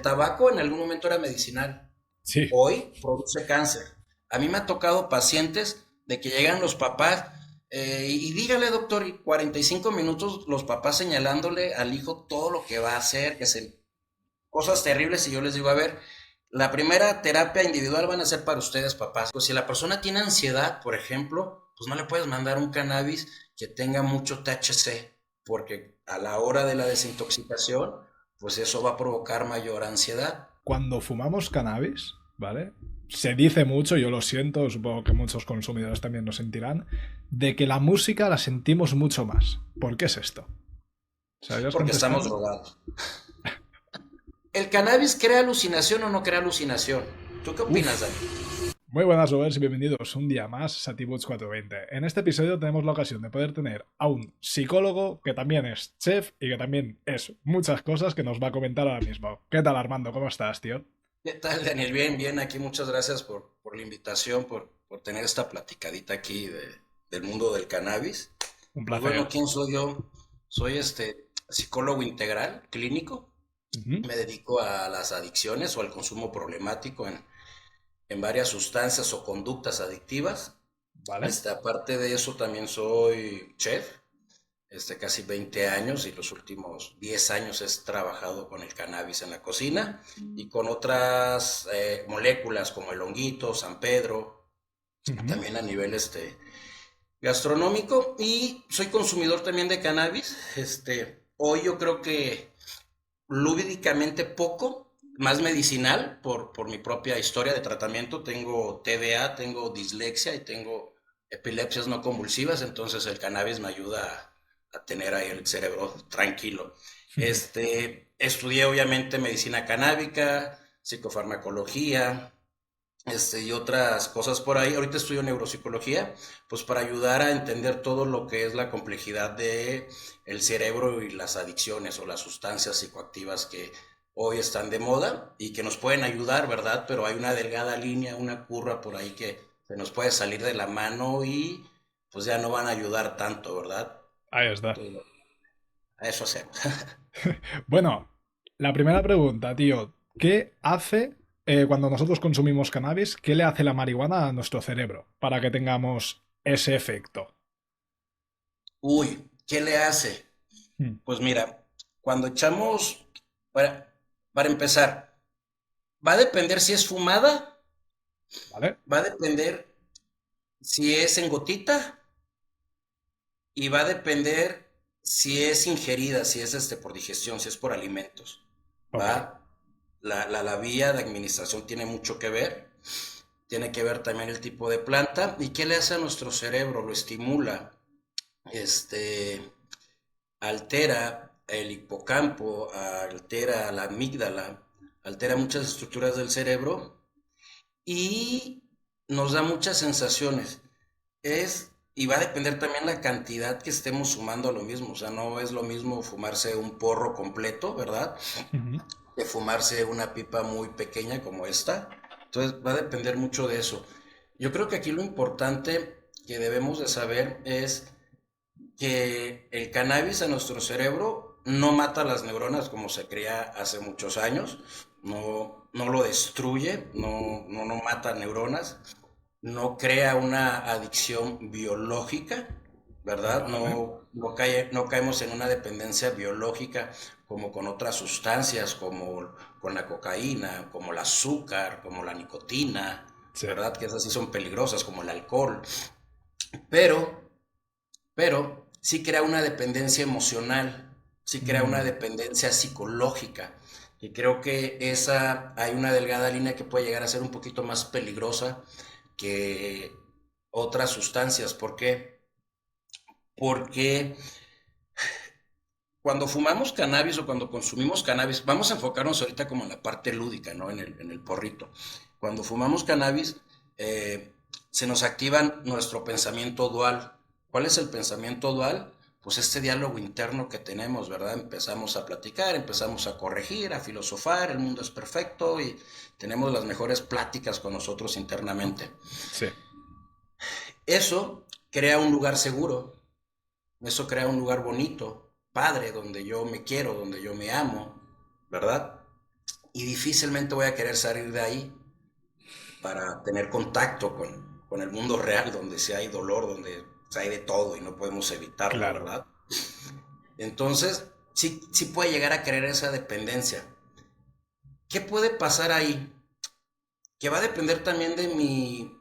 el tabaco en algún momento era medicinal, Sí, hoy produce cáncer. A mí me ha tocado pacientes de que llegan los papás y dígale, doctor, y 45 minutos los papás señalándole al hijo todo lo que va a hacer, cosas terribles, y yo les digo, a ver, la primera terapia individual van a ser para ustedes, papás. Pues si la persona tiene ansiedad, por ejemplo, pues no le puedes mandar un cannabis que tenga mucho THC, porque a la hora de la desintoxicación, pues eso va a provocar mayor ansiedad. cuando fumamos cannabis, ¿vale? Se dice mucho, yo lo siento, supongo que muchos consumidores también lo sentirán, de que la música la sentimos mucho más. ¿Por qué es esto? ¿Sabrías Porque estamos contestarme? drogados. ¿El cannabis crea alucinación o no crea alucinación? ¿Tú qué opinas, Uf. Dani? Muy buenas, lovers, y bienvenidos un día más a Satibuts 420. En este episodio tenemos la ocasión de poder tener a un psicólogo que también es chef y que también es muchas cosas que nos va a comentar ahora mismo. ¿Qué tal, Armando? ¿Cómo estás, tío? ¿Qué tal, Daniel? Bien, bien, aquí muchas gracias por la invitación, por tener esta platicadita aquí del mundo del cannabis. Un Pues bueno, placer. ¿quién soy yo? Soy psicólogo integral, clínico. Ujú. Me dedico a las adicciones o al consumo problemático en varias sustancias o conductas adictivas. Vale. Aparte de eso, también soy chef. Casi 20 años, y los últimos 10 años he trabajado con el cannabis en la cocina y con otras moléculas como el honguito, San Pedro, Ujú. también a nivel gastronómico, y soy consumidor también de cannabis. Hoy yo creo que lúdicamente poco, más medicinal por mi propia historia de tratamiento. Tengo TDA, tengo dislexia y tengo epilepsias no convulsivas, entonces el cannabis me ayuda a tener ahí el cerebro tranquilo. Estudié obviamente medicina canábica, psicofarmacología, y otras cosas por ahí. Ahorita estudio neuropsicología, pues para ayudar a entender todo lo que es la complejidad de el cerebro y las adicciones o las sustancias psicoactivas que hoy están de moda y que nos pueden ayudar, ¿verdad? Pero hay una delgada línea, una curva por ahí que se nos puede salir de la mano y pues ya no van a ayudar tanto, ¿verdad? Ahí está. Entonces, a eso hacemos. Bueno, la primera pregunta, tío. ¿Qué hace cuando nosotros consumimos cannabis? ¿Qué le hace la marihuana a nuestro cerebro para que tengamos ese efecto? Uy, ¿qué le hace? Mm. Pues mira, cuando echamos, para, para empezar, va a depender si es fumada, ¿Vale? va a depender si es en gotita y va a depender si es ingerida, si es por digestión, si es por alimentos. Ok. ¿Va? La vía de administración tiene mucho que ver. Tiene que ver también el tipo de planta y qué le hace a nuestro cerebro, lo estimula, este, altera el hipocampo, altera la amígdala, altera muchas estructuras del cerebro y nos da muchas sensaciones. Y va a depender también la cantidad que estemos sumando a lo mismo. O sea, no es lo mismo fumarse un porro completo, ¿verdad? Ujú. De fumarse una pipa muy pequeña como esta. Entonces va a depender mucho de eso. Yo creo que aquí lo importante que debemos de saber es que el cannabis en nuestro cerebro no mata las neuronas como se creía hace muchos años, no lo destruye, no mata neuronas, no crea una adicción biológica, ¿verdad? Vale. No caemos en una dependencia biológica como con otras sustancias, como con la cocaína, como el azúcar, como la nicotina, Sí. ¿verdad? Que esas sí son peligrosas, como el alcohol. Pero pero sí crea una dependencia emocional, sí crea una Mm. dependencia psicológica. Y creo que hay una delgada línea que puede llegar a ser un poquito más peligrosa que otras sustancias. ¿Por qué? Porque cuando fumamos cannabis o cuando consumimos cannabis, vamos a enfocarnos ahorita como en la parte lúdica, ¿no? En el porrito. Cuando fumamos cannabis, se nos activa nuestro pensamiento dual. ¿Cuál es el pensamiento dual? Pues este diálogo interno que tenemos, ¿verdad? Empezamos a platicar, empezamos a corregir, a filosofar, el mundo es perfecto y tenemos las mejores pláticas con nosotros internamente. Sí. Eso crea un lugar seguro, eso crea un lugar bonito, padre, donde yo me quiero, donde yo me amo, ¿verdad? y difícilmente voy a querer salir de ahí para tener contacto con el mundo real, donde sí hay dolor, donde hay de todo y no podemos evitarlo, Claro. ¿verdad? Entonces, sí, sí puede llegar a creer esa dependencia. ¿Qué puede pasar ahí? Que va a depender también de mi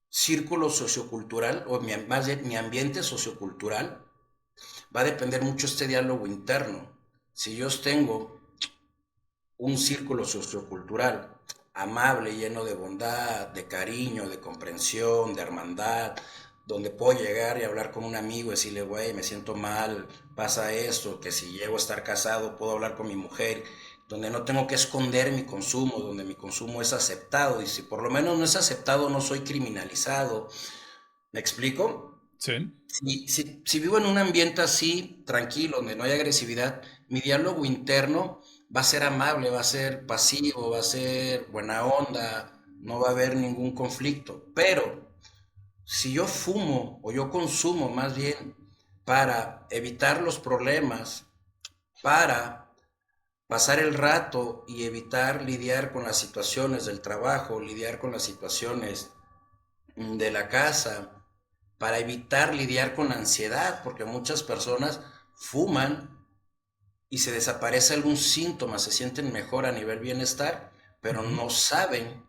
círculo sociocultural, o más bien mi ambiente sociocultural. Va a depender mucho este diálogo interno. Si yo tengo un círculo sociocultural amable, lleno de bondad, de cariño, de comprensión, de hermandad, donde puedo llegar y hablar con un amigo y decirle, güey, me siento mal, pasa esto, que si llego a estar casado puedo hablar con mi mujer, donde no tengo que esconder mi consumo, donde mi consumo es aceptado, y si por lo menos no es aceptado, no soy criminalizado. ¿Me explico? Sí. Si vivo en un ambiente así, tranquilo, donde no hay agresividad, mi diálogo interno va a ser amable, va a ser pasivo, va a ser buena onda, no va a haber ningún conflicto. Pero si yo fumo o yo consumo más bien para evitar los problemas, para pasar el rato y evitar lidiar con las situaciones del trabajo, lidiar con las situaciones de la casa, para evitar lidiar con la ansiedad, porque muchas personas fuman y se desaparece algún síntoma, se sienten mejor a nivel bienestar, pero Ujú. no saben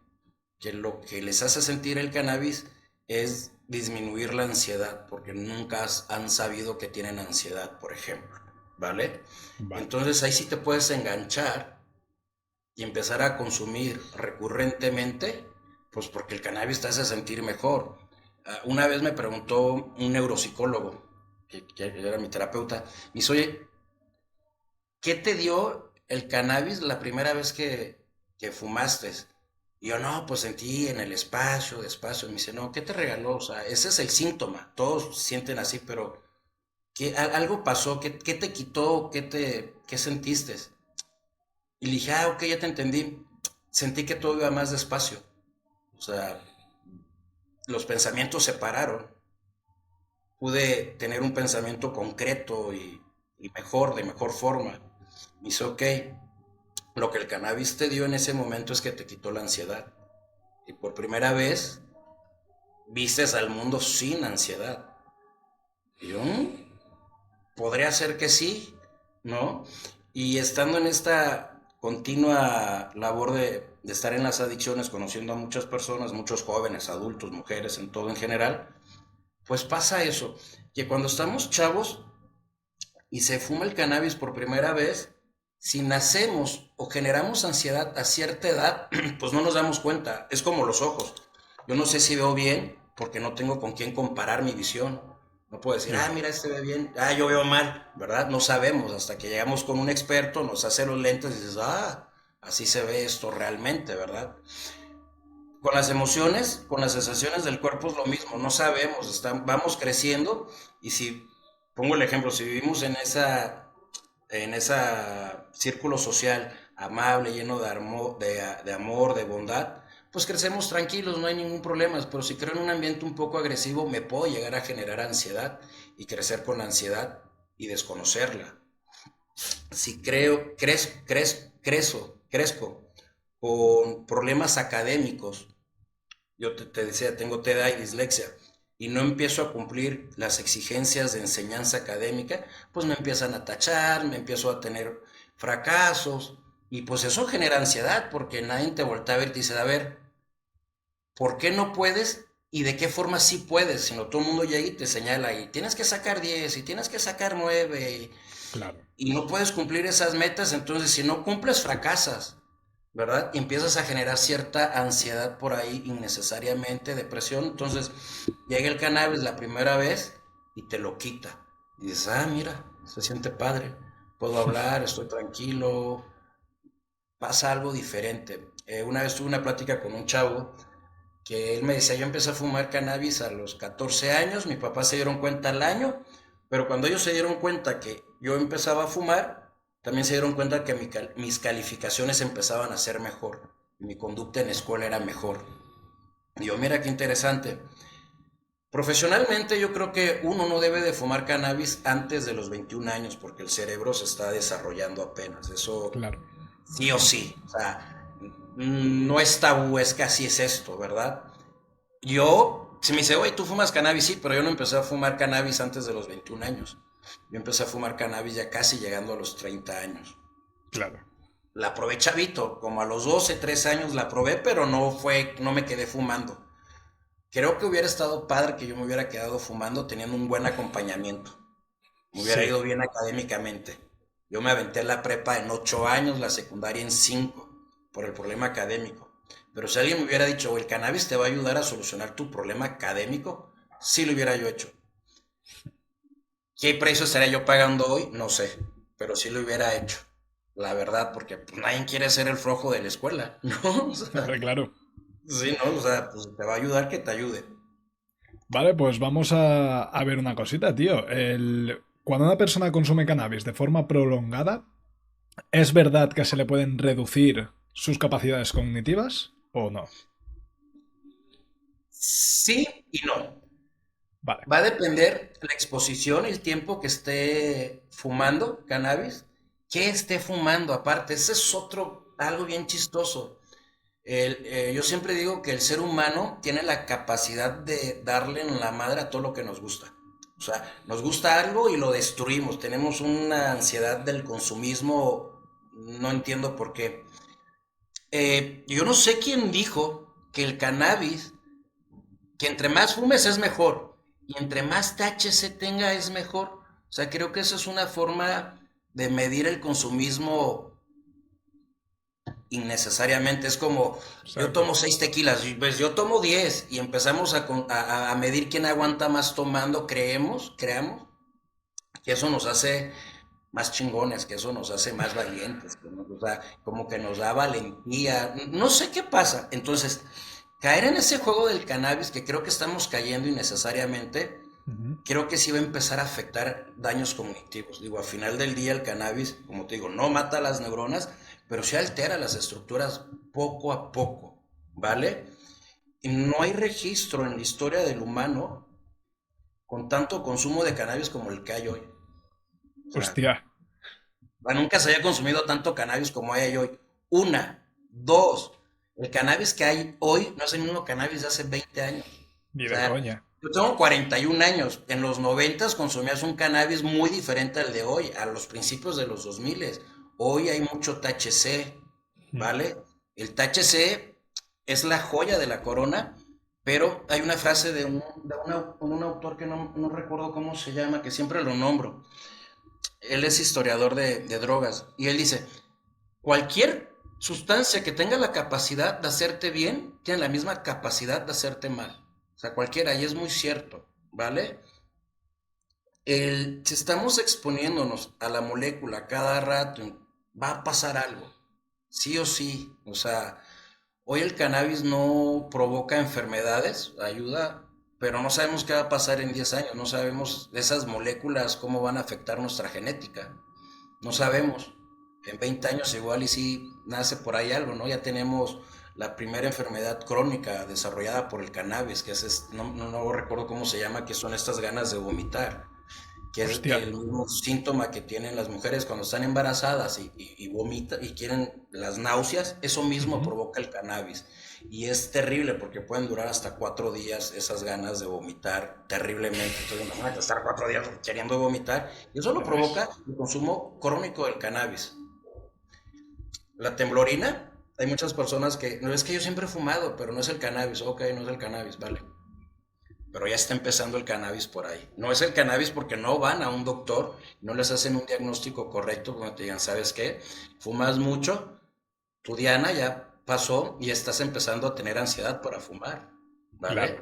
que lo que les hace sentir el cannabis es disminuir la ansiedad, porque nunca han sabido que tienen ansiedad, por ejemplo, ¿vale? Vale. Entonces ahí sí te puedes enganchar y empezar a consumir recurrentemente, pues porque el cannabis te hace sentir mejor. Una vez me preguntó un neuropsicólogo, que era mi terapeuta, me dice, oye, ¿qué te dio el cannabis la primera vez que fumaste? Y yo, no, pues sentí en el espacio, despacio. Me dice, no, ¿qué te regaló? O sea, ese es el síntoma. Todos sienten así, pero algo pasó? ¿Qué te quitó? ¿Qué sentiste? Y le dije, ok, ya te entendí. Sentí que todo iba más despacio. O sea, los pensamientos se pararon. Pude tener un pensamiento concreto y mejor, de mejor forma. Me dice, ok, lo que el cannabis te dio en ese momento es que te quitó la ansiedad. Y por primera vez vistes al mundo sin ansiedad. Y yo, podría ser que sí, ¿no? Y estando en esta continua labor de estar en las adicciones, conociendo a muchas personas, muchos jóvenes, adultos, mujeres, en todo en general, pues pasa eso, que cuando estamos chavos y se fuma el cannabis por primera vez, si nacemos o generamos ansiedad a cierta edad, pues no nos damos cuenta. Es como los ojos. Yo no sé si veo bien porque no tengo con quién comparar mi visión. No puedo decir, Claro. mira, este ve bien, yo veo mal, ¿verdad? No sabemos hasta que llegamos con un experto, nos hace los lentes y dices, así se ve esto realmente, ¿verdad? Con las emociones, con las sensaciones del cuerpo es lo mismo, no sabemos, vamos creciendo y si, pongo el ejemplo, si vivimos en esa círculo social amable, lleno de amor, de bondad, pues crecemos tranquilos, no hay ningún problema, pero si creo en un ambiente un poco agresivo, me puedo llegar a generar ansiedad y crecer con la ansiedad y desconocerla. Si crezco con problemas académicos, yo te decía, tengo TDA y dislexia, y no empiezo a cumplir las exigencias de enseñanza académica, pues me empiezan a tachar, me empiezo a tener fracasos, y pues eso genera ansiedad, porque nadie te voltea a ver y te dice, a ver, ¿por qué no puedes? ¿Y de qué forma sí puedes? Sino todo el mundo llega y te señala, y tienes que sacar 10 y tienes que sacar 9 Claro. y no puedes cumplir esas metas, entonces si no cumples, fracasas. ¿Verdad? Y empiezas a generar cierta ansiedad por ahí innecesariamente, depresión. Entonces llega el cannabis la primera vez y te lo quita. Y dices, mira, se siente padre. Puedo hablar, estoy tranquilo, pasa algo diferente. Una vez tuve una plática con un chavo que él me decía, yo empecé a fumar cannabis a los 14 años, mi papá se dieron cuenta al año, pero cuando ellos se dieron cuenta que yo empezaba a fumar, también se dieron cuenta que mis calificaciones empezaban a ser mejor, mi conducta en la escuela era mejor. Y yo, mira qué interesante. Profesionalmente yo creo que uno no debe de fumar cannabis antes de los 21 años porque el cerebro se está desarrollando apenas. Eso Claro. sí o sí. O sea, no es tabú, es que así es esto, ¿verdad? Yo, si me dice, oye, ¿tú fumas cannabis? Sí, pero yo no empecé a fumar cannabis antes de los 21 años. Yo empecé a fumar cannabis ya casi llegando a los 30 años. Claro. La probé chavito, como a los 12 13 años la probé, pero no me quedé fumando. Creo que hubiera estado padre que yo me hubiera quedado fumando teniendo un buen acompañamiento. Me hubiera Sí. ido bien académicamente. Yo me aventé la prepa en 8 años, la secundaria en 5 por el problema académico. Pero si alguien me hubiera dicho, "O el cannabis te va a ayudar a solucionar tu problema académico", sí lo hubiera yo hecho. ¿Qué precio estaría yo pagando hoy? No sé, pero sí lo hubiera hecho. La verdad, porque pues, nadie quiere ser el flojo de la escuela, ¿no? O sea, Hombre, claro. sí, ¿no? O sea, pues te va a ayudar que te ayude. Vale, pues vamos a ver una cosita, tío. Cuando una persona consume cannabis de forma prolongada, ¿es verdad que se le pueden reducir sus capacidades cognitivas o no? Sí y no. Vale. Va a depender la exposición y el tiempo que esté fumando cannabis, que esté fumando aparte. Ese es otro, algo bien chistoso. Yo siempre digo que el ser humano tiene la capacidad de darle en la madre a todo lo que nos gusta. O sea, nos gusta algo y lo destruimos. Tenemos una ansiedad del consumismo, no entiendo por qué. Yo no sé quién dijo que el cannabis, que entre más fumes es mejor y entre más THC tenga es mejor. O sea, creo que eso es una forma de medir el consumismo innecesariamente. Es como, yo Exacto. tomo 6 tequilas, pues yo tomo 10 y empezamos a medir quién aguanta más tomando, creamos que eso nos hace más chingones, que eso nos hace más valientes, que nos da, como que nos da valentía, no sé qué pasa. Entonces, caer en ese juego del cannabis que creo que estamos cayendo innecesariamente, Ujú. creo que sí va a empezar a afectar daños cognitivos. Digo, al final del día el cannabis, como te digo, no mata las neuronas, pero sí altera las estructuras poco a poco, ¿vale? Y no hay registro en la historia del humano con tanto consumo de cannabis como el que hay hoy. O sea, Hostia. nunca se había consumido tanto cannabis como hay hoy. Una, dos, el cannabis que hay hoy no es el mismo cannabis de hace 20 años. Ni O de sea, coña. yo tengo 41 años. En los 90 consumías un cannabis muy diferente al de hoy, a los principios de los 2000. Hoy hay mucho THC, Mm. ¿vale? El THC es la joya de la corona, pero hay una frase de un autor que no recuerdo cómo se llama, que siempre lo nombro. Él es historiador de drogas y él dice, cualquier sustancia que tenga la capacidad de hacerte bien, tiene la misma capacidad de hacerte mal. O sea, cualquiera, y es muy cierto, ¿vale? Si estamos exponiéndonos a la molécula cada rato, va a pasar algo, sí o sí. O sea, hoy el cannabis no provoca enfermedades, ayuda, pero no sabemos qué va a pasar en 10 años, no sabemos esas moléculas cómo van a afectar nuestra genética. No sabemos. En 20 años igual y sí nace por ahí algo, ¿no? Ya tenemos la primera enfermedad crónica desarrollada por el cannabis, que no recuerdo cómo se llama, que son estas ganas de vomitar, que es Hostia. el mismo síntoma que tienen las mujeres cuando están embarazadas y vomitan y quieren las náuseas, eso mismo Ujú. provoca el cannabis. Y es terrible porque pueden durar hasta 4 días esas ganas de vomitar terriblemente. Entonces, imagínate estar 4 días queriendo vomitar. Y eso lo Ya ves. provoca el consumo crónico del cannabis. La temblorina, hay muchas personas que, no es que yo siempre he fumado, pero no es el cannabis. Ok, no es el cannabis, vale. Pero ya está empezando el cannabis por ahí. No es el cannabis porque no van a un doctor, no les hacen un diagnóstico correcto cuando te digan, ¿sabes qué? Fumas mucho, tu diana ya pasó y estás empezando a tener ansiedad para fumar, Claro. ¿vale?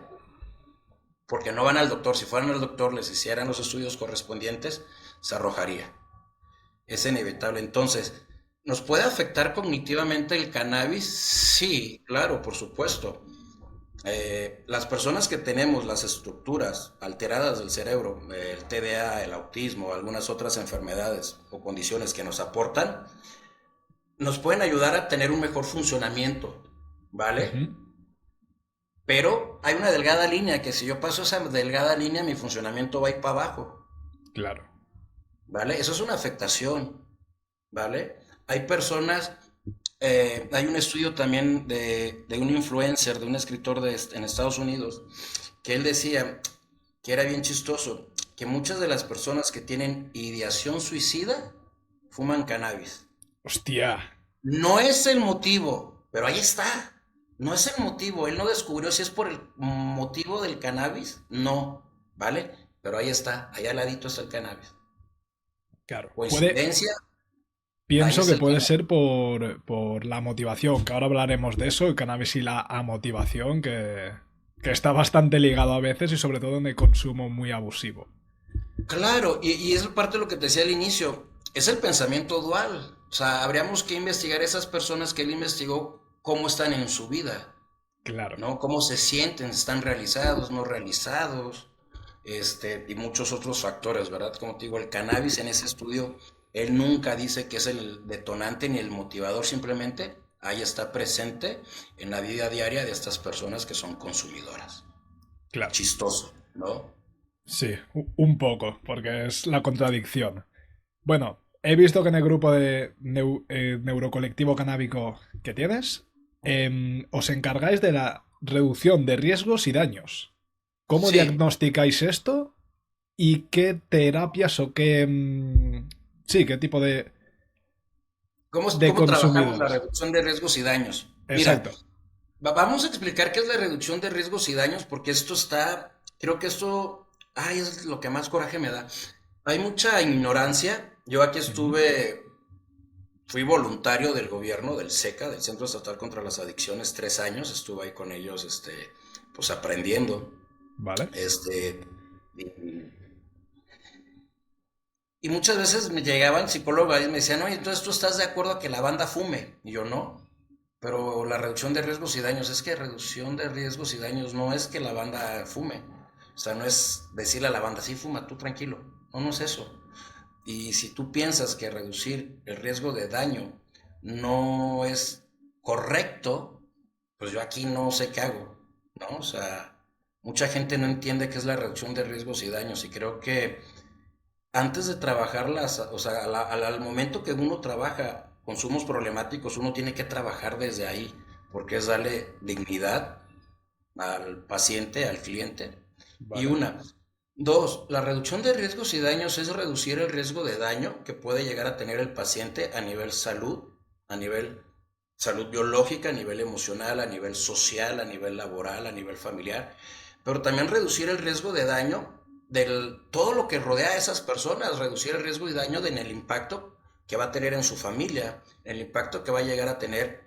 Porque no van al doctor. Si fueran al doctor, les hicieran los estudios correspondientes, se arrojaría. Es inevitable. Entonces, ¿nos puede afectar cognitivamente el cannabis? Sí, claro, por supuesto. Las personas que tenemos las estructuras alteradas del cerebro, el TDA, el autismo, algunas otras enfermedades o condiciones que nos aportan, nos pueden ayudar a tener un mejor funcionamiento, ¿vale? Ujú. Pero hay una delgada línea que si yo paso esa delgada línea, mi funcionamiento va a ir para abajo, Claro. ¿vale? Eso es una afectación, ¿vale? Hay personas hay un estudio también de un influencer, de un escritor en Estados Unidos, que él decía que era bien chistoso, que muchas de las personas que tienen ideación suicida fuman cannabis. Hostia, No es el motivo, pero ahí está. No es el motivo. Él no descubrió si es por el motivo del cannabis. No, ¿vale? Pero ahí está. Allá al ladito está el cannabis. claro. Coincidencia, ahí Pienso que está el puede cannabis. ser por la motivación, que ahora hablaremos de eso, el cannabis y la amotivación, que está bastante ligado a veces y sobre todo en el consumo muy abusivo. Claro, y es parte de lo que te decía al inicio. Es el pensamiento dual. O sea, habríamos que investigar esas personas que él investigó cómo están en su vida. Claro. ¿No? Cómo se sienten, están realizados, no realizados, y muchos otros factores, ¿verdad? Como te digo, el cannabis en ese estudio, él nunca dice que es el detonante ni el motivador, simplemente ahí está presente en la vida diaria de estas personas que son consumidoras. Claro. Chistoso, ¿no? Sí, un poco, porque es la contradicción. Bueno, he visto que en el grupo de neurocolectivo canábico que tienes, os encargáis de la reducción de riesgos y daños. ¿Cómo Sí. diagnosticáis esto? ¿Y qué terapias o qué... sí, qué tipo de ¿Cómo trabajamos la consumidores? reducción de riesgos y daños? Mira, Exacto. vamos a explicar qué es la reducción de riesgos y daños, porque creo que esto, ay, es lo que más coraje me da. Hay mucha ignorancia. Yo aquí Ujú. fui voluntario del gobierno, del SECA, del Centro Estatal contra las Adicciones, 3 años. Estuve ahí con ellos, pues aprendiendo. Vale. Este, y, y muchas veces me llegaban psicólogos y me decían, oye, entonces tú estás de acuerdo a que la banda fume. Y yo no. Pero la reducción de riesgos y daños, es que reducción de riesgos y daños no es que la banda fume. O sea, no es decirle a la banda, sí, fuma, tú tranquilo. No, no es eso. Y si tú piensas que reducir el riesgo de daño no es correcto, pues yo aquí no sé qué hago, ¿no? O sea, mucha gente no entiende qué es la reducción de riesgos y daños y creo que antes de trabajarlas, o sea, al momento que uno trabaja consumos problemáticos, uno tiene que trabajar desde ahí, porque es darle dignidad al paciente, al cliente. Y Vale. una. Dos, la reducción de riesgos y daños es reducir el riesgo de daño que puede llegar a tener el paciente a nivel salud, a nivel salud biológica, a nivel emocional, a nivel social, a nivel laboral, a nivel familiar, pero también reducir el riesgo de daño de todo lo que rodea a esas personas, reducir el riesgo y daño en el impacto que va a tener en su familia, el impacto que va a llegar a tener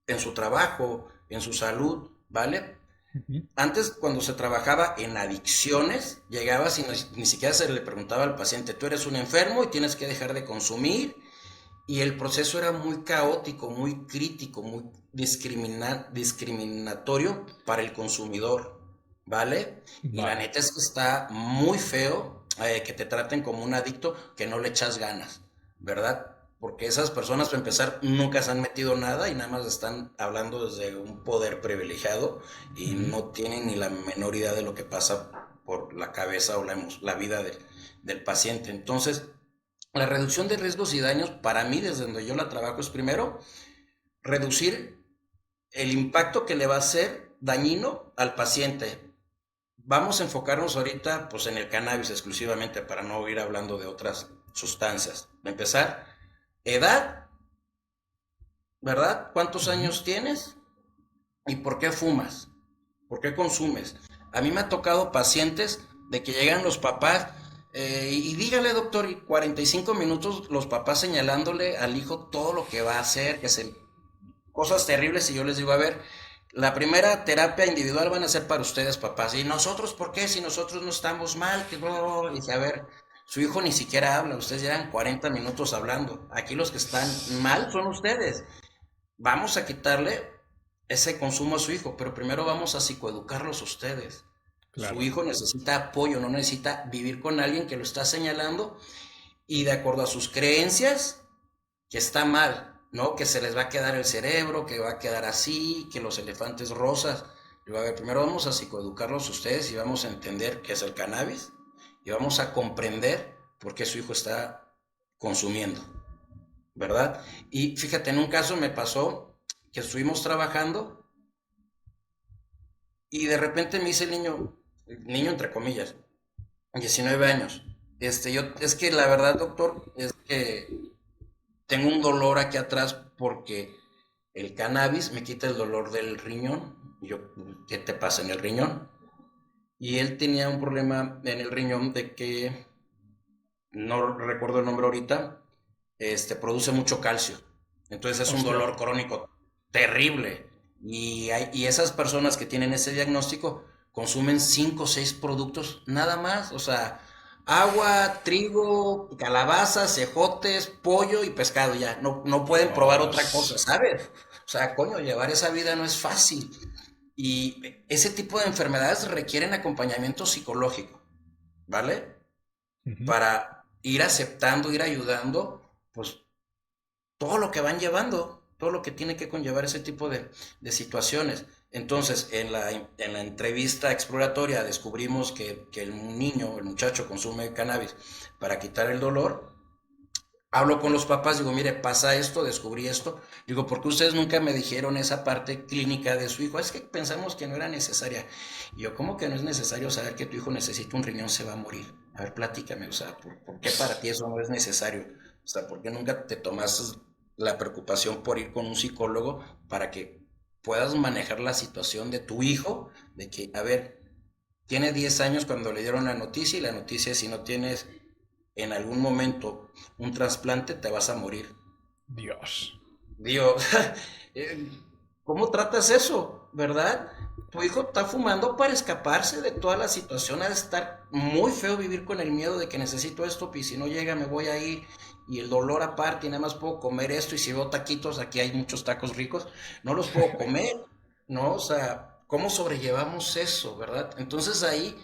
en su trabajo, en su salud, ¿vale? Ujú. Antes, cuando se trabajaba en adicciones, llegabas y ni siquiera se le preguntaba al paciente, tú eres un enfermo y tienes que dejar de consumir, y el proceso era muy caótico, muy crítico, muy discriminatorio para el consumidor, ¿vale? Y la Vale. neta es que está muy feo que te traten como un adicto que no le echas ganas, ¿verdad? Porque esas personas, para empezar, nunca se han metido nada y nada más están hablando desde un poder privilegiado y Ujú. no tienen ni la menor idea de lo que pasa por la cabeza o la vida del paciente. Entonces, la reducción de riesgos y daños, para mí, desde donde yo la trabajo, es primero reducir el impacto que le va a ser dañino al paciente. Vamos a enfocarnos ahorita pues, en el cannabis exclusivamente para no ir hablando de otras sustancias. Empezar, edad, ¿verdad? ¿Cuántos Ujú. años tienes? ¿Y por qué fumas? ¿Por qué consumes? A mí me ha tocado pacientes de que llegan los papás y dígale, doctor, y 45 minutos los papás señalándole al hijo todo lo que va a hacer, cosas terribles, y yo les digo, a ver, la primera terapia individual van a ser para ustedes, papás. ¿Y nosotros por qué? Si nosotros no estamos mal, que no. Dice, a ver, su hijo ni siquiera habla, ustedes llevan 40 minutos hablando. Aquí los que están mal son ustedes. Vamos a quitarle ese consumo a su hijo, pero primero vamos a psicoeducarlos a ustedes. Su Claro. hijo necesita apoyo, no necesita vivir con alguien que lo está señalando y de acuerdo a sus creencias, que está mal, ¿no? Que se les va a quedar el cerebro, que va a quedar así, que los elefantes rosas. Yo, a ver, primero vamos a psicoeducarlos a ustedes y vamos a entender qué es el cannabis y vamos a comprender por qué su hijo está consumiendo. ¿verdad? Y fíjate, en un caso me pasó que estuvimos trabajando y de repente me dice el niño entre comillas, 19 años. Es que la verdad, doctor, es que tengo un dolor aquí atrás porque el cannabis me quita el dolor del riñón. Y yo, ¿qué te pasa en el riñón? Y él tenía un problema en el riñón de que, no recuerdo el nombre ahorita, produce mucho calcio. Entonces es un Hostia. dolor crónico terrible. Y esas personas que tienen ese diagnóstico consumen 5 o 6 productos nada más. O sea, agua, trigo, calabazas, ejotes, pollo y pescado. Ya, no pueden probar otra cosa, Dios. ¿sabes? O sea, coño, llevar esa vida no es fácil. Y ese tipo de enfermedades requieren acompañamiento psicológico, ¿vale? Ujú. Para ir aceptando, ir ayudando, pues todo lo que van llevando, todo lo que tiene que conllevar ese tipo de situaciones. Entonces, en la entrevista exploratoria descubrimos que el niño, el muchacho consume cannabis para quitar el dolor. Hablo con los papás, digo, mire, pasa esto, descubrí esto. Digo, ¿por qué ustedes nunca me dijeron esa parte clínica de su hijo? Es que pensamos que no era necesaria. Y yo, ¿cómo que no es necesario saber que tu hijo necesita un riñón, se va a morir? A ver, platícame, o sea, ¿por qué para ti eso no es necesario? O sea, ¿por qué nunca te tomas la preocupación por ir con un psicólogo para que puedas manejar la situación de tu hijo? De que, a ver, tiene 10 años cuando le dieron la noticia y la noticia es si no tienes en algún momento un trasplante te vas a morir. Dios. Digo, eh, ¿cómo tratas eso? ¿Verdad? Tu hijo está fumando para escaparse de toda la situación. Ha de estar muy feo vivir con el miedo de que necesito esto y si no llega me voy a ir y el dolor aparte y nada más puedo comer esto y si veo taquitos, aquí hay muchos tacos ricos, no los puedo comer, ¿no? O sea, ¿cómo sobrellevamos eso, verdad? Entonces ahí,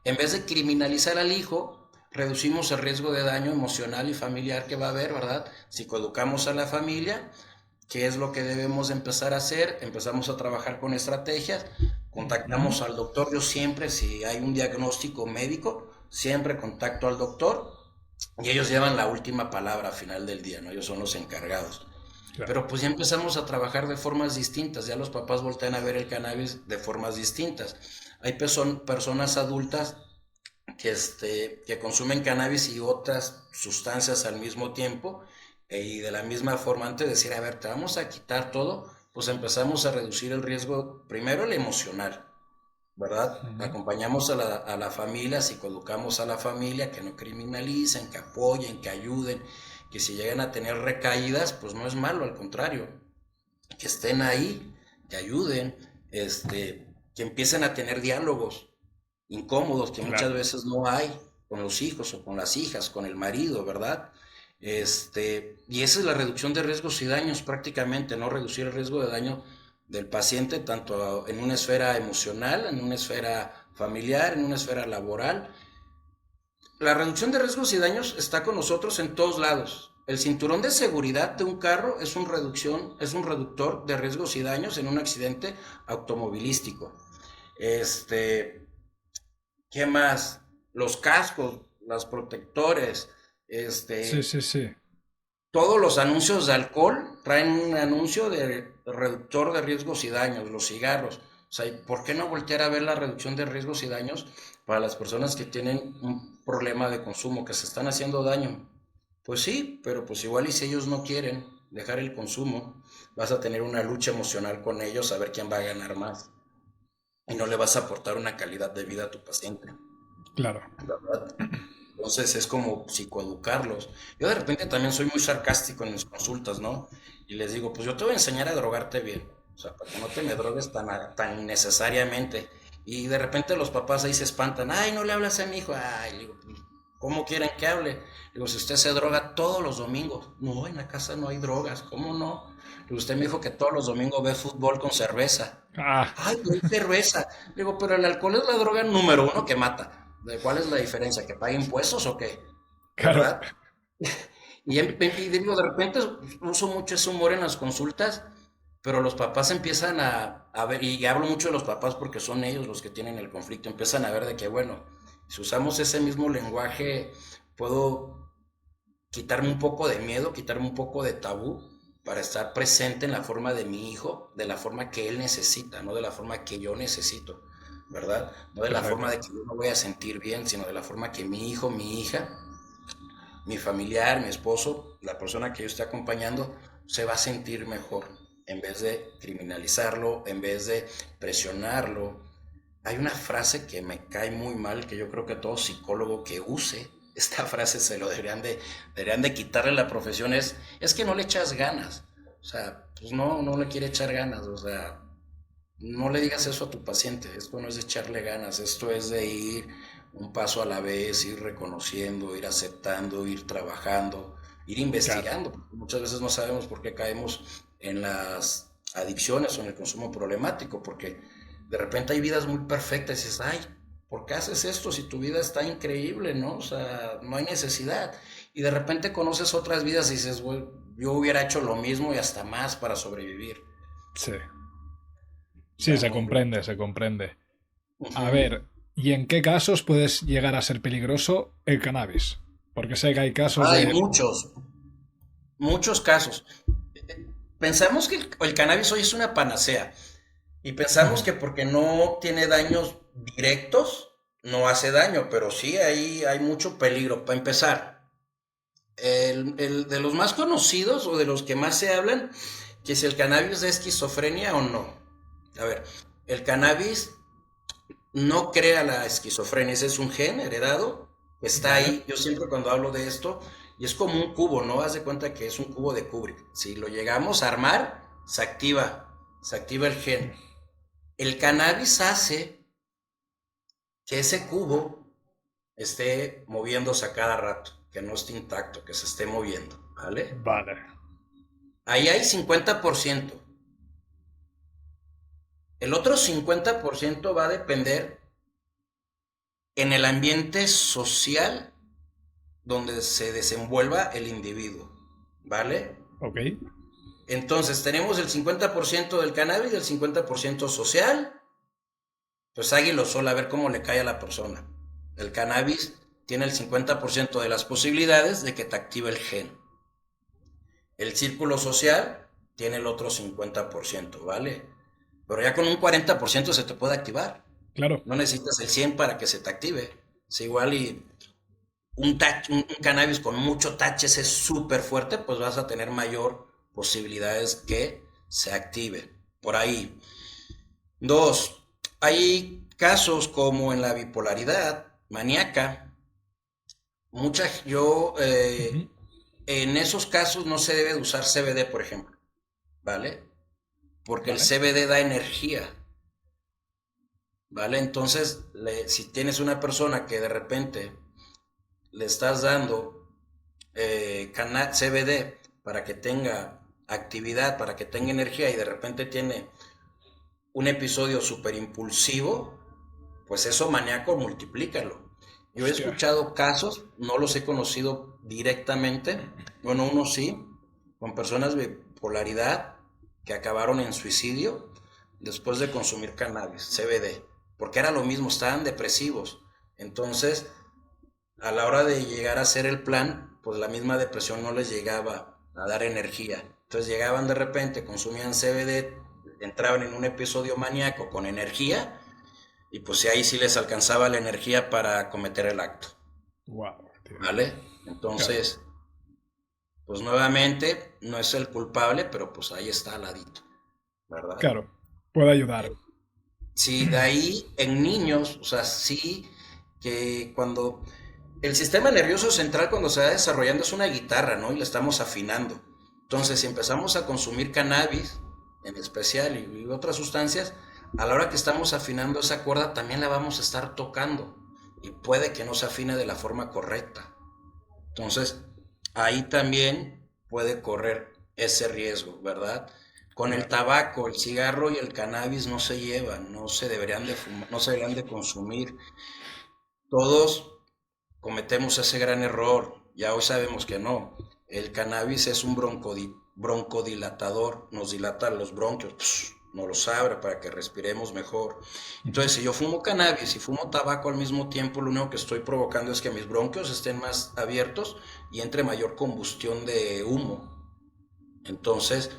en vez de criminalizar al hijo, reducimos el riesgo de daño emocional y familiar que va a haber, ¿verdad? Psicoeducamos a la familia. ¿Qué es lo que debemos empezar a hacer? Empezamos a trabajar con estrategias, Ujú. contactamos al doctor. Yo siempre, si hay un diagnóstico médico, siempre contacto al doctor y ellos llevan la última palabra al final del día, ¿no? Ellos son los encargados. Claro. Pero pues ya empezamos a trabajar de formas distintas, ya los papás voltean a ver el cannabis de formas distintas. Hay personas adultas que consumen cannabis y otras sustancias al mismo tiempo y de la misma forma antes de decir, a ver, te vamos a quitar todo, pues empezamos a reducir el riesgo, primero el emocional, ¿verdad? Ujú. Acompañamos a la familia, psicoeducamos a la familia, que no criminalicen, que apoyen, que ayuden, que si llegan a tener recaídas, pues no es malo, al contrario, que estén ahí, que ayuden, que empiecen a tener diálogos incómodos que muchas Claro. veces no hay con los hijos o con las hijas, con el marido, ¿verdad? Y esa es la reducción de riesgos y daños prácticamente, ¿no? Reducir el riesgo de daño del paciente tanto en una esfera emocional, en una esfera familiar, en una esfera laboral. La reducción de riesgos y daños está con nosotros en todos lados. El cinturón de seguridad de un carro es un reductor de riesgos y daños en un accidente automovilístico. Este, ¿Qué más? Los cascos, los protectores, Sí, este, sí, sí. todos los anuncios de alcohol traen un anuncio de reductor de riesgos y daños, los cigarros. O sea, ¿por qué no voltear a ver la reducción de riesgos y daños para las personas que tienen un problema de consumo, que se están haciendo daño? Pues sí, pero pues igual y si ellos no quieren dejar el consumo, vas a tener una lucha emocional con ellos a ver quién va a ganar más y no le vas a aportar una calidad de vida a tu paciente. Claro. ¿Verdad? Entonces es como psicoeducarlos. Yo de repente también soy muy sarcástico en mis consultas, ¿no? Y les digo, pues yo te voy a enseñar a drogarte bien. O sea, para que no te me drogues tan innecesariamente. Y de repente los papás ahí se espantan. Ay, no le hablas a mi hijo. Ay, le digo, pues, ¿cómo quieren que hable? Digo, si usted se droga todos los domingos. No, en la casa no hay drogas. ¿Cómo no? Digo, usted me dijo que todos los domingos ve fútbol con cerveza. Ah, Ay, no hay cerveza. Digo, pero el alcohol es la droga número uno que mata. ¿De cuál es la diferencia? ¿Que pague impuestos o qué? claro. ¿Verdad? Y digo, de repente uso mucho ese humor en las consultas, pero los papás empiezan a ver, y hablo mucho de los papás porque son ellos los que tienen el conflicto, empiezan a ver de que, bueno, si usamos ese mismo lenguaje, puedo quitarme un poco de miedo, quitarme un poco de tabú para estar presente en la forma de mi hijo, de la forma que él necesita, no de la forma que yo necesito, ¿verdad? No de la forma Perfecto. de que yo me voy a sentir bien, sino de la forma que mi hijo, mi hija, mi familiar, mi esposo, la persona que yo esté acompañando, se va a sentir mejor, en vez de criminalizarlo, en vez de presionarlo. Hay una frase que me cae muy mal, que yo creo que todo psicólogo que use esta frase se lo deberían de quitarle la profesión, es que no le echas ganas. O sea, pues no, no le quiere echar ganas, o sea, no le digas eso a tu paciente, esto no es de echarle ganas, esto es de ir un paso a la vez, ir reconociendo, ir aceptando, ir trabajando, ir Claro. investigando, porque muchas veces no sabemos por qué caemos en las adicciones o en el consumo problemático, porque de repente hay vidas muy perfectas y dices, ay, ¿por qué haces esto si tu vida está increíble, no? O sea, no hay necesidad. Y de repente conoces otras vidas y dices, "Güey, yo hubiera hecho lo mismo y hasta más para sobrevivir". Sí. Sí, Ya se no. comprende, se comprende. A Ujú. ver, ¿y en qué casos puedes llegar a ser peligroso el cannabis? Porque sé que hay casos Hay de... muchos, muchos casos. Pensamos que el cannabis hoy es una panacea y pensamos Ujú. que porque no tiene daños directos, no hace daño, pero sí hay mucho peligro. Para empezar, el de los más conocidos o de los que más se hablan, que si el cannabis da esquizofrenia o no. A ver, el cannabis no crea la esquizofrenia, ese es un gen heredado, está Vale, ahí. Yo siempre cuando hablo de esto, y es como un cubo, ¿no? Haz de cuenta que es un cubo de Kubrick. Si lo llegamos a armar, se activa el gen. El cannabis hace que ese cubo esté moviéndose a cada rato, que no esté intacto, que se esté moviendo, ¿vale? vale. Ahí hay 50%. El otro 50% va a depender en el ambiente social donde se desenvuelva el individuo, ¿vale? Ok. Entonces tenemos el 50% del cannabis y el 50% social, pues águilo sol a ver cómo le cae a la persona. El cannabis tiene el 50% de las posibilidades de que te active el gen. El círculo social tiene el otro 50%, ¿vale? Pero ya con un 40% se te puede activar. Claro. No necesitas el 100 para que se te active. Es igual y un cannabis con mucho THC súper fuerte, pues vas a tener mayor posibilidades que se active. Por ahí. Dos, hay casos como en la bipolaridad maníaca. Ujú. En esos casos no se debe de usar CBD, por ejemplo, ¿vale? Porque el Vale. CBD da energía, ¿vale? Entonces, si tienes una persona que de repente le estás dando CBD para que tenga actividad, para que tenga energía y de repente tiene un episodio súper impulsivo, pues eso maníaco multiplícalo. Yo he Hostia. escuchado casos, no los he conocido directamente, bueno, uno sí, con personas de polaridad que acabaron en suicidio después de consumir cannabis, CBD, porque era lo mismo, estaban depresivos. Entonces, a la hora de llegar a hacer el plan, pues la misma depresión no les llegaba a dar energía. Entonces llegaban de repente, consumían CBD, entraban en un episodio maníaco con energía y pues ahí sí les alcanzaba la energía para cometer el acto, Wow, tío. ¿vale? Claro. Entonces, pues nuevamente no es el culpable, pero pues ahí está al ladito, ¿verdad? Claro. Puede ayudar. Sí, de ahí en niños, o sea, sí que cuando el sistema nervioso central cuando se va desarrollando es una guitarra, ¿no? Y la estamos afinando. Entonces, si empezamos a consumir cannabis, en especial, y otras sustancias, a la hora que estamos afinando esa cuerda también la vamos a estar tocando y puede que no se afine de la forma correcta. Entonces, ahí también puede correr ese riesgo, ¿verdad? Con el Claro. tabaco, el cigarro y el cannabis no se llevan, no se deberían de fumar, no se deberían de consumir. Todos cometemos ese gran error, ya hoy sabemos que no. El cannabis es un broncodilatador, nos dilata los bronquios, nos los abre para que respiremos mejor. Entonces, si yo fumo cannabis y fumo tabaco al mismo tiempo, lo único que estoy provocando es que mis bronquios estén más abiertos y entre mayor combustión de humo. Entonces,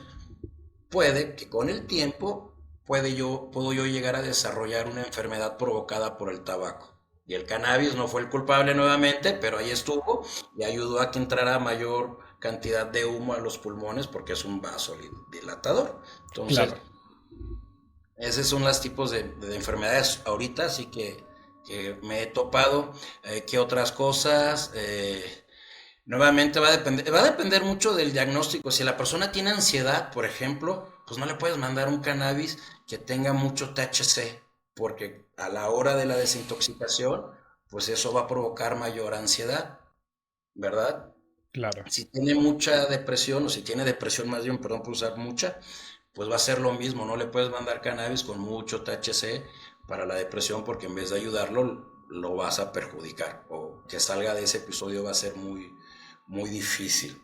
puede que con el tiempo puedo yo llegar a desarrollar una enfermedad provocada por el tabaco. Y el cannabis no fue el culpable nuevamente, pero ahí estuvo y ayudó a que entrara mayor cantidad de humo a los pulmones porque es un vasodilatador. Entonces, Claro. esos son los tipos de enfermedades ahorita, así que me he topado. ¿Qué otras cosas? Nuevamente va a depender mucho del diagnóstico. Si la persona tiene ansiedad, por ejemplo, pues no le puedes mandar un cannabis que tenga mucho THC, porque a la hora de la desintoxicación, pues eso va a provocar mayor ansiedad, ¿verdad? Claro. Si tiene mucha depresión, o si tiene depresión más bien, perdón por usar mucha, pues va a ser lo mismo. No le puedes mandar cannabis con mucho THC para la depresión, porque en vez de ayudarlo, lo vas a perjudicar. O que salga de ese episodio va a ser muy difícil.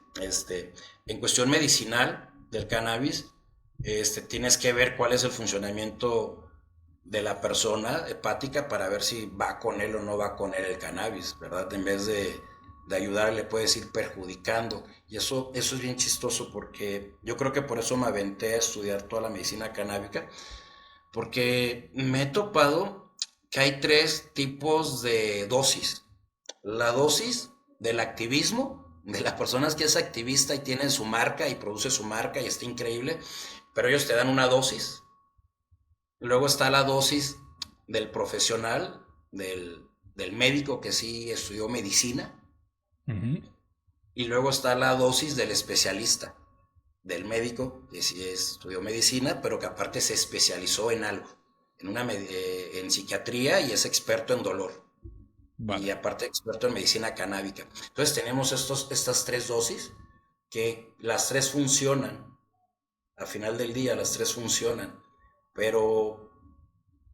En cuestión medicinal del cannabis, tienes que ver cuál es el funcionamiento de la persona hepática para ver si va con él o no va con él el cannabis, ¿verdad? En vez de ayudar, le puedes ir perjudicando. Y eso es bien chistoso porque yo creo que por eso me aventé a estudiar toda la medicina canábica, porque me he topado que hay tres tipos de dosis. La dosis del activismo, de las personas que es activista y tiene su marca y produce su marca y está increíble, pero ellos te dan una dosis. Luego está la dosis del profesional, del médico que sí estudió medicina. Ujú. Y luego está la dosis del especialista, del médico que sí estudió medicina, pero que aparte se especializó en algo, en psiquiatría y es experto en dolor. Y Vale. aparte experto en medicina canábica. Entonces tenemos estas tres dosis que las tres funcionan. Al final del día las tres funcionan, pero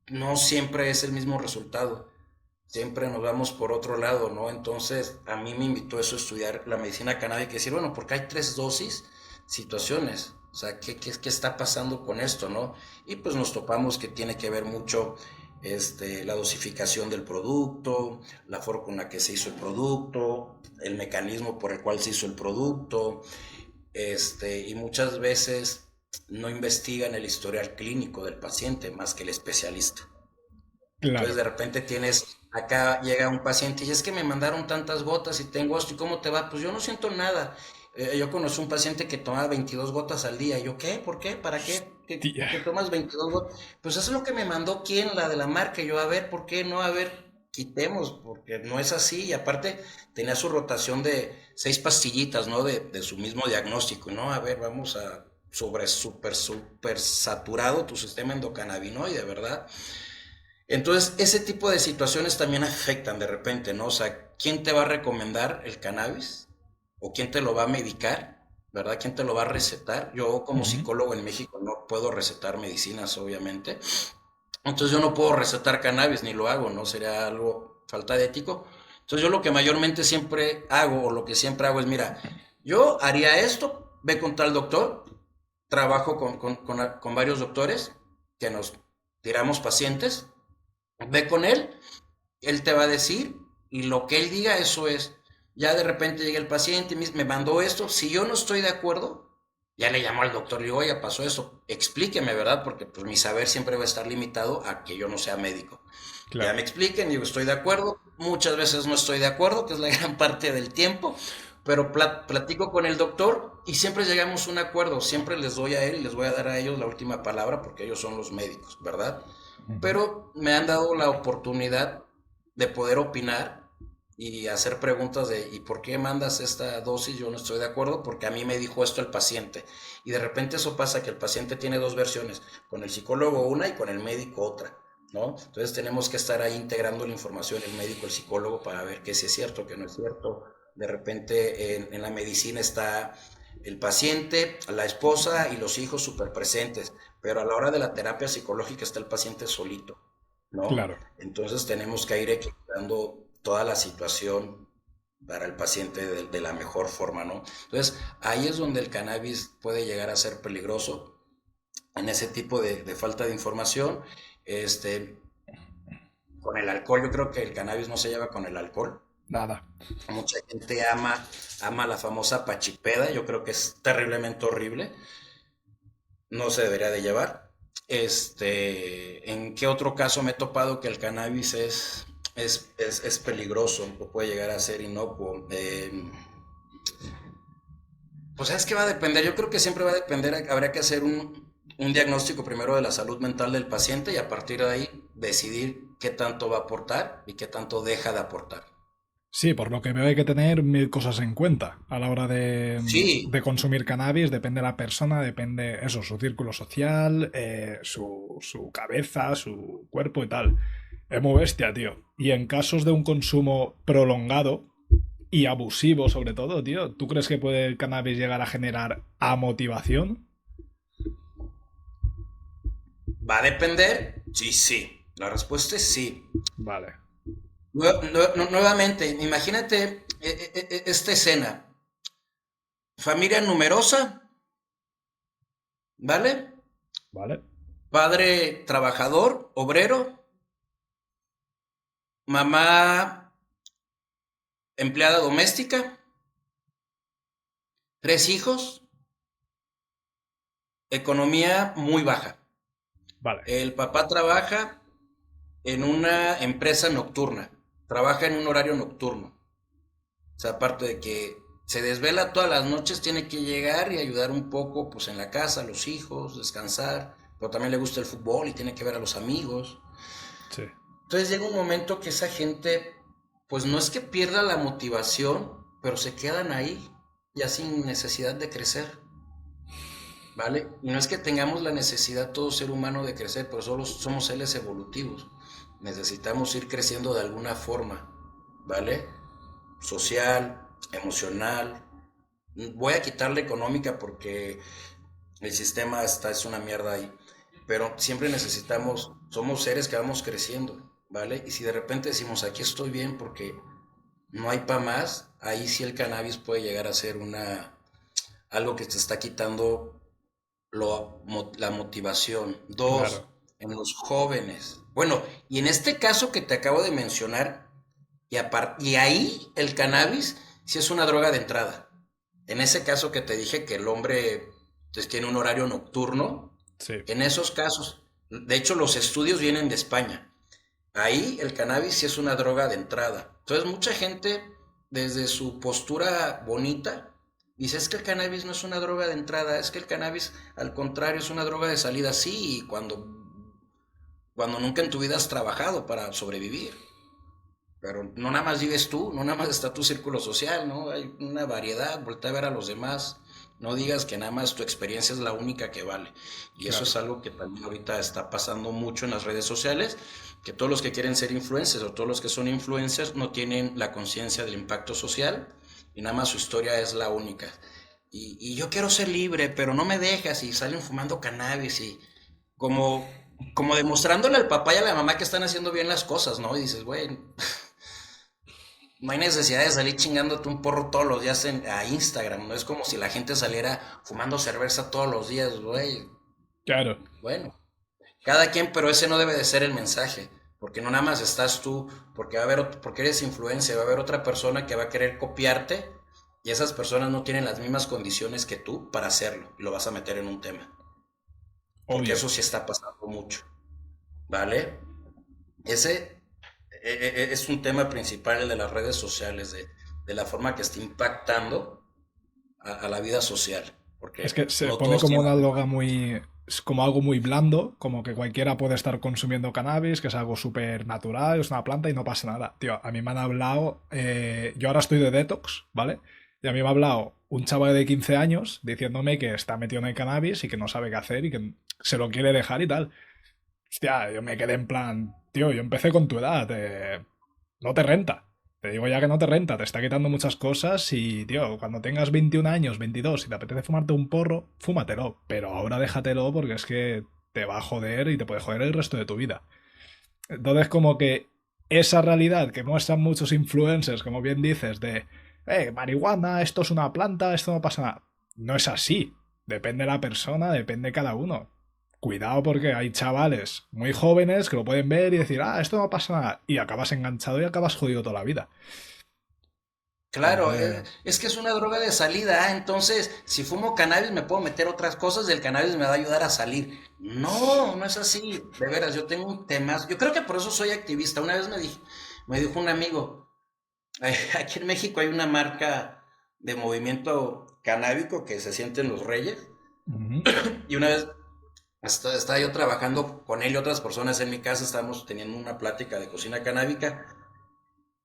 no siempre es el mismo resultado. Siempre nos vamos por otro lado, ¿no? Entonces, a mí me invitó eso a estudiar la medicina canábica y decir, bueno, porque hay tres dosis, situaciones. O sea, ¿qué está pasando con esto, no? Y pues nos topamos que tiene que ver mucho la dosificación del producto, la forma con la que se hizo el producto, el mecanismo por el cual se hizo el producto, y muchas veces no investigan el historial clínico del paciente más que el especialista. Entonces Claro. de repente acá llega un paciente y es que me mandaron tantas gotas y tengo esto, ¿y cómo te va? Pues yo no siento nada. Yo conocí un paciente que tomaba 22 gotas al día. ¿Yo qué? ¿Por qué? ¿Para qué? ¿Por Tía. qué tomas 22 gotas? Pues eso es lo que me mandó quién, la de la marca. Y yo, a ver, ¿por qué no? A ver, quitemos, porque no es así. Y aparte tenía su rotación de 6 pastillitas, ¿no? De su mismo diagnóstico, ¿no? A ver, vamos a súper saturado tu sistema endocannabinoide, ¿verdad? Entonces, ese tipo de situaciones también afectan de repente, ¿no? O sea, ¿quién te va a recomendar el cannabis? ¿O quién te lo va a medicar? ¿Verdad? ¿Quién te lo va a recetar? Yo como Ujú. psicólogo en México no puedo recetar medicinas, obviamente. Entonces yo no puedo recetar cannabis, ni lo hago, ¿no? Sería algo falta de ético. Entonces yo lo que mayormente siempre hago, o lo que siempre hago es, mira, yo haría esto, ve con tal doctor, trabajo con varios doctores que nos tiramos pacientes. Ve con él te va a decir y lo que él diga, eso es. Ya de repente llega el paciente y me mandó esto. Si yo no estoy de acuerdo, ya le llamo al doctor y digo, oye, pasó esto. Explíqueme, ¿verdad? Porque pues mi saber siempre va a estar limitado a que yo no sea médico. Ya me Claro. expliquen, digo, estoy de acuerdo. Muchas veces no estoy de acuerdo, que es la gran parte del tiempo, pero platico con el doctor y siempre llegamos a un acuerdo. Siempre les doy a él y les voy a dar a ellos la última palabra porque ellos son los médicos, ¿verdad? Ujú. Pero me han dado la oportunidad de poder opinar y hacer preguntas de ¿y por qué mandas esta dosis? Yo no estoy de acuerdo porque a mí me dijo esto el paciente. Y de repente eso pasa que el paciente tiene dos versiones, con el psicólogo una y con el médico otra, ¿no? Entonces tenemos que estar ahí integrando la información, el médico, el psicólogo, para ver qué sí es cierto, qué no es cierto. De repente en la medicina está el paciente, la esposa y los hijos súper presentes, pero a la hora de la terapia psicológica está el paciente solito, ¿no? Claro. Entonces tenemos que ir equilibrando toda la situación para el paciente de la mejor forma, ¿no? Entonces ahí es donde el cannabis puede llegar a ser peligroso en ese tipo de falta de información. Este, con el alcohol, yo creo que el cannabis no se lleva con el alcohol. Nada. Mucha gente ama la famosa pachipeda, yo creo que es terriblemente horrible, no se debería de llevar. ¿En qué otro caso me he topado que el cannabis es peligroso o puede llegar a ser inocuo? Pues es que va a depender, yo creo que siempre va a depender, habría que hacer un diagnóstico primero de la salud mental del paciente y a partir de ahí decidir qué tanto va a aportar y qué tanto deja de aportar. Sí, por lo que veo hay que tener mil cosas en cuenta a la hora Sí, de consumir cannabis. Depende de la persona, depende eso, su círculo social, su cabeza, su cuerpo y tal. Es muy bestia, tío. Y en casos de un consumo prolongado y abusivo sobre todo, tío, ¿tú crees que puede el cannabis llegar a generar amotivación? va a depender, sí, sí. La respuesta es sí. Vale, Nuevamente, imagínate esta escena. Familia numerosa, ¿vale? vale, Padre trabajador, obrero, mamá empleada doméstica, tres hijos, economía muy baja. vale, El papá trabaja en una empresa nocturna, trabaja en un horario nocturno. O sea, aparte de que se desvela todas las noches, tiene que llegar y ayudar un poco, pues en la casa, a los hijos, descansar, pero también le gusta el fútbol y tiene que ver a los amigos. sí, Entonces llega un momento que esa gente, pues no es que pierda la motivación, pero se quedan ahí, ya sin necesidad de crecer, ¿vale? Y no es que tengamos la necesidad todo ser humano de crecer, pero solo somos seres evolutivos. Necesitamos ir creciendo de alguna forma, ¿vale? Social, emocional. Voy a quitarle económica porque el sistema es una mierda ahí. Pero siempre necesitamos, somos seres que vamos creciendo, ¿vale? Y si de repente decimos, aquí estoy bien porque no hay para más, ahí sí el cannabis puede llegar a ser algo que te está quitando la motivación. Dos, claro. en los jóvenes. Bueno, y en este caso que te acabo de mencionar, y ahí el cannabis sí es una droga de entrada. En ese caso que te dije que el hombre pues, tiene un horario nocturno, Sí, en esos casos, de hecho los estudios vienen de España. Ahí el cannabis sí es una droga de entrada. Entonces mucha gente desde su postura bonita dice es que el cannabis no es una droga de entrada, es que el cannabis al contrario es una droga de salida. Sí, cuando nunca en tu vida has trabajado para sobrevivir. Pero no nada más vives tú, no nada más está tu círculo social, ¿no? Hay una variedad, voltea a ver a los demás. No digas que nada más tu experiencia es la única que vale. Y eso claro. es algo que también ahorita está pasando mucho en las redes sociales, que todos los que quieren ser influencers o todos los que son influencers no tienen la conciencia del impacto social y nada más su historia es la única. Y yo quiero ser libre, pero no me dejas y salen fumando cannabis y como demostrándole al papá y a la mamá que están haciendo bien las cosas, ¿no? Y dices, güey, no hay necesidad de salir chingándote un porro todos los días a Instagram. No es como si la gente saliera fumando cerveza todos los días, güey. Claro. Bueno, cada quien, pero ese no debe de ser el mensaje. Porque no nada más estás tú, porque porque eres influencer, va a haber otra persona que va a querer copiarte y esas personas no tienen las mismas condiciones que tú para hacerlo y lo vas a meter en un tema. Porque Obvio. eso sí está pasando mucho, ¿vale? Ese es un tema principal, el de las redes sociales, de la forma que está impactando a la vida social, Es porque que se no pone todos como tienen una la droga misma. muy... Es como algo muy blando, como que cualquiera puede estar consumiendo cannabis, que es algo súper natural, es una planta y no pasa nada. Tío, a mí me han hablado... yo ahora estoy de detox, ¿vale? Y a mí me ha hablado un chaval de 15 años diciéndome que está metido en el cannabis y que no sabe qué hacer y que se lo quiere dejar y tal. Hostia, yo me quedé en plan... Tío, yo empecé con tu edad, no te renta. Te digo ya que no te renta, te está quitando muchas cosas y, tío, cuando tengas 21 años, 22 y te apetece fumarte un porro, fúmatelo. Pero ahora déjatelo porque es que te va a joder y te puede joder el resto de tu vida. Entonces, como que esa realidad que muestran muchos influencers, como bien dices, de, marihuana, esto es una planta, esto no pasa nada. No es así. Depende de la persona, depende de cada uno. cuidado porque hay chavales muy jóvenes que lo pueden ver y decir, ah, esto no pasa nada, y acabas enganchado y acabas jodido toda la vida. Claro, Entonces, es que es una droga de salida, entonces si fumo cannabis me puedo meter otras cosas y el cannabis me va a ayudar a salir. No, no es así, de veras, yo tengo un tema, yo creo que por eso soy activista. Una vez me dijo un amigo, aquí en México hay una marca de movimiento canábico que se sienten los reyes, ujú, y una vez estaba yo trabajando con él y otras personas en mi casa, estábamos teniendo una plática de cocina canábica.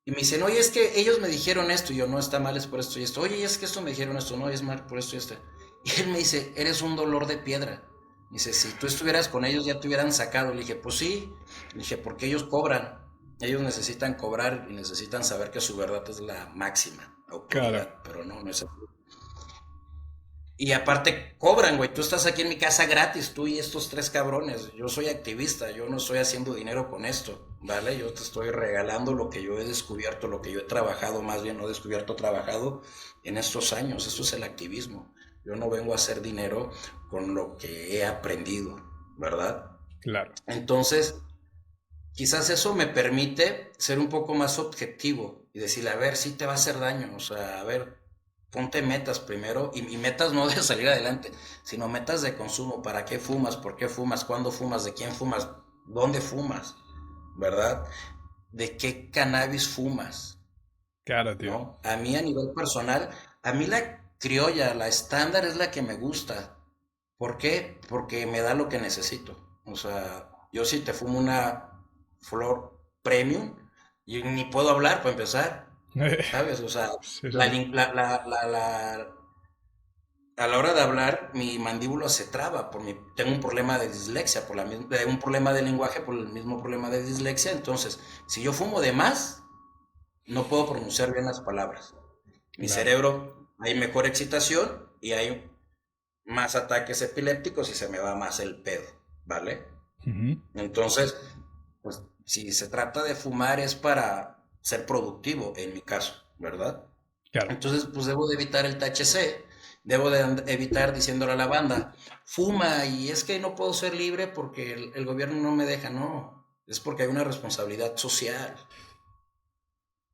Y me dicen, oye, es que ellos me dijeron esto, y yo, no, está mal, es por esto y esto. Oye, es que esto me dijeron esto, no, es mal por esto y esto. Y él me dice, eres un dolor de piedra. Me dice, si tú estuvieras con ellos ya te hubieran sacado. Le dije, pues sí. Le dije, porque ellos cobran. Ellos necesitan cobrar y necesitan saber que su verdad es la máxima claro. autoridad, pero no, no es así. Y aparte cobran, güey. Tú estás aquí en mi casa gratis, tú y estos tres cabrones. Yo soy activista, yo no estoy haciendo dinero con esto, ¿vale? Yo te estoy regalando lo que yo he descubierto, lo que yo he trabajado, más bien no descubierto, trabajado en estos años. Esto es el activismo. Yo no vengo a hacer dinero con lo que he aprendido, ¿verdad? Claro. Entonces, quizás eso me permite ser un poco más objetivo y decirle, a ver, sí te va a hacer daño, o sea, a ver, ponte metas primero, y metas no de salir adelante, sino metas de consumo. ¿Para qué fumas? ¿Por qué fumas? ¿Cuándo fumas? ¿De quién fumas? ¿Dónde fumas? ¿Verdad? ¿De qué cannabis fumas? Claro, tío. ¿No? A mí a nivel personal, a mí la criolla, la estándar es la que me gusta. ¿Por qué? Porque me da lo que necesito. O sea, yo si te fumo una flor premium, y ni puedo hablar para empezar, ¿sabes? O sea, Sí, la, sí. lin- a la hora de hablar, mi mandíbula se traba, tengo un problema de dislexia, un problema de lenguaje por el mismo problema de dislexia. Entonces, si yo fumo de más, no puedo pronunciar bien las palabras. Mi Claro. cerebro, hay mejor excitación y hay más ataques epilépticos y se me va más el pedo, ¿vale? Ujú, Entonces, pues si se trata de fumar es para ser productivo, en mi caso, ¿verdad? claro. Entonces, pues debo de evitar el THC, debo de evitar diciéndole a la banda, fuma y es que no puedo ser libre porque el gobierno no me deja, no, es porque hay una responsabilidad social.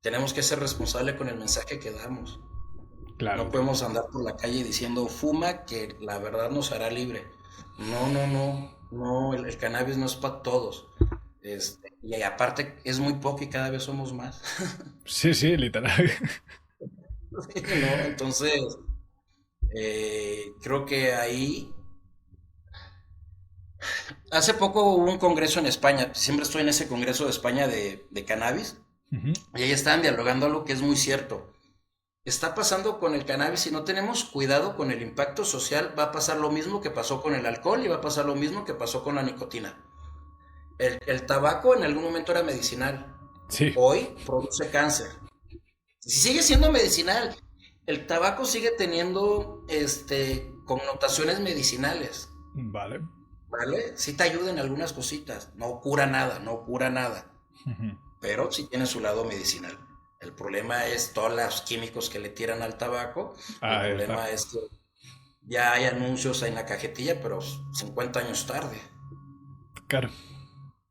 Tenemos que ser responsables con el mensaje que damos. Claro, No tío. podemos andar por la calle diciendo fuma que la verdad nos hará libre. No, no, no, no, el cannabis no es para todos. Y aparte es muy poco y cada vez somos más. Sí, sí, literal. ¿No? Entonces, creo que ahí, hace poco hubo un congreso en España, siempre estoy en ese congreso de España de cannabis, Ujú. y ahí estaban dialogando algo que es muy cierto. Está pasando con el cannabis, si no tenemos cuidado con el impacto social, va a pasar lo mismo que pasó con el alcohol y va a pasar lo mismo que pasó con la nicotina. El tabaco en algún momento era medicinal, Sí. hoy produce cáncer. Si sigue siendo medicinal, el tabaco sigue teniendo connotaciones medicinales, Vale. ¿vale? Sí te ayuda en algunas cositas, no cura nada, no cura nada, Ujú. pero sí tiene su lado medicinal. El problema es todos los químicos que le tiran al tabaco. El Ahí está. problema es que ya hay anuncios en la cajetilla, pero 50 años tarde, Claro.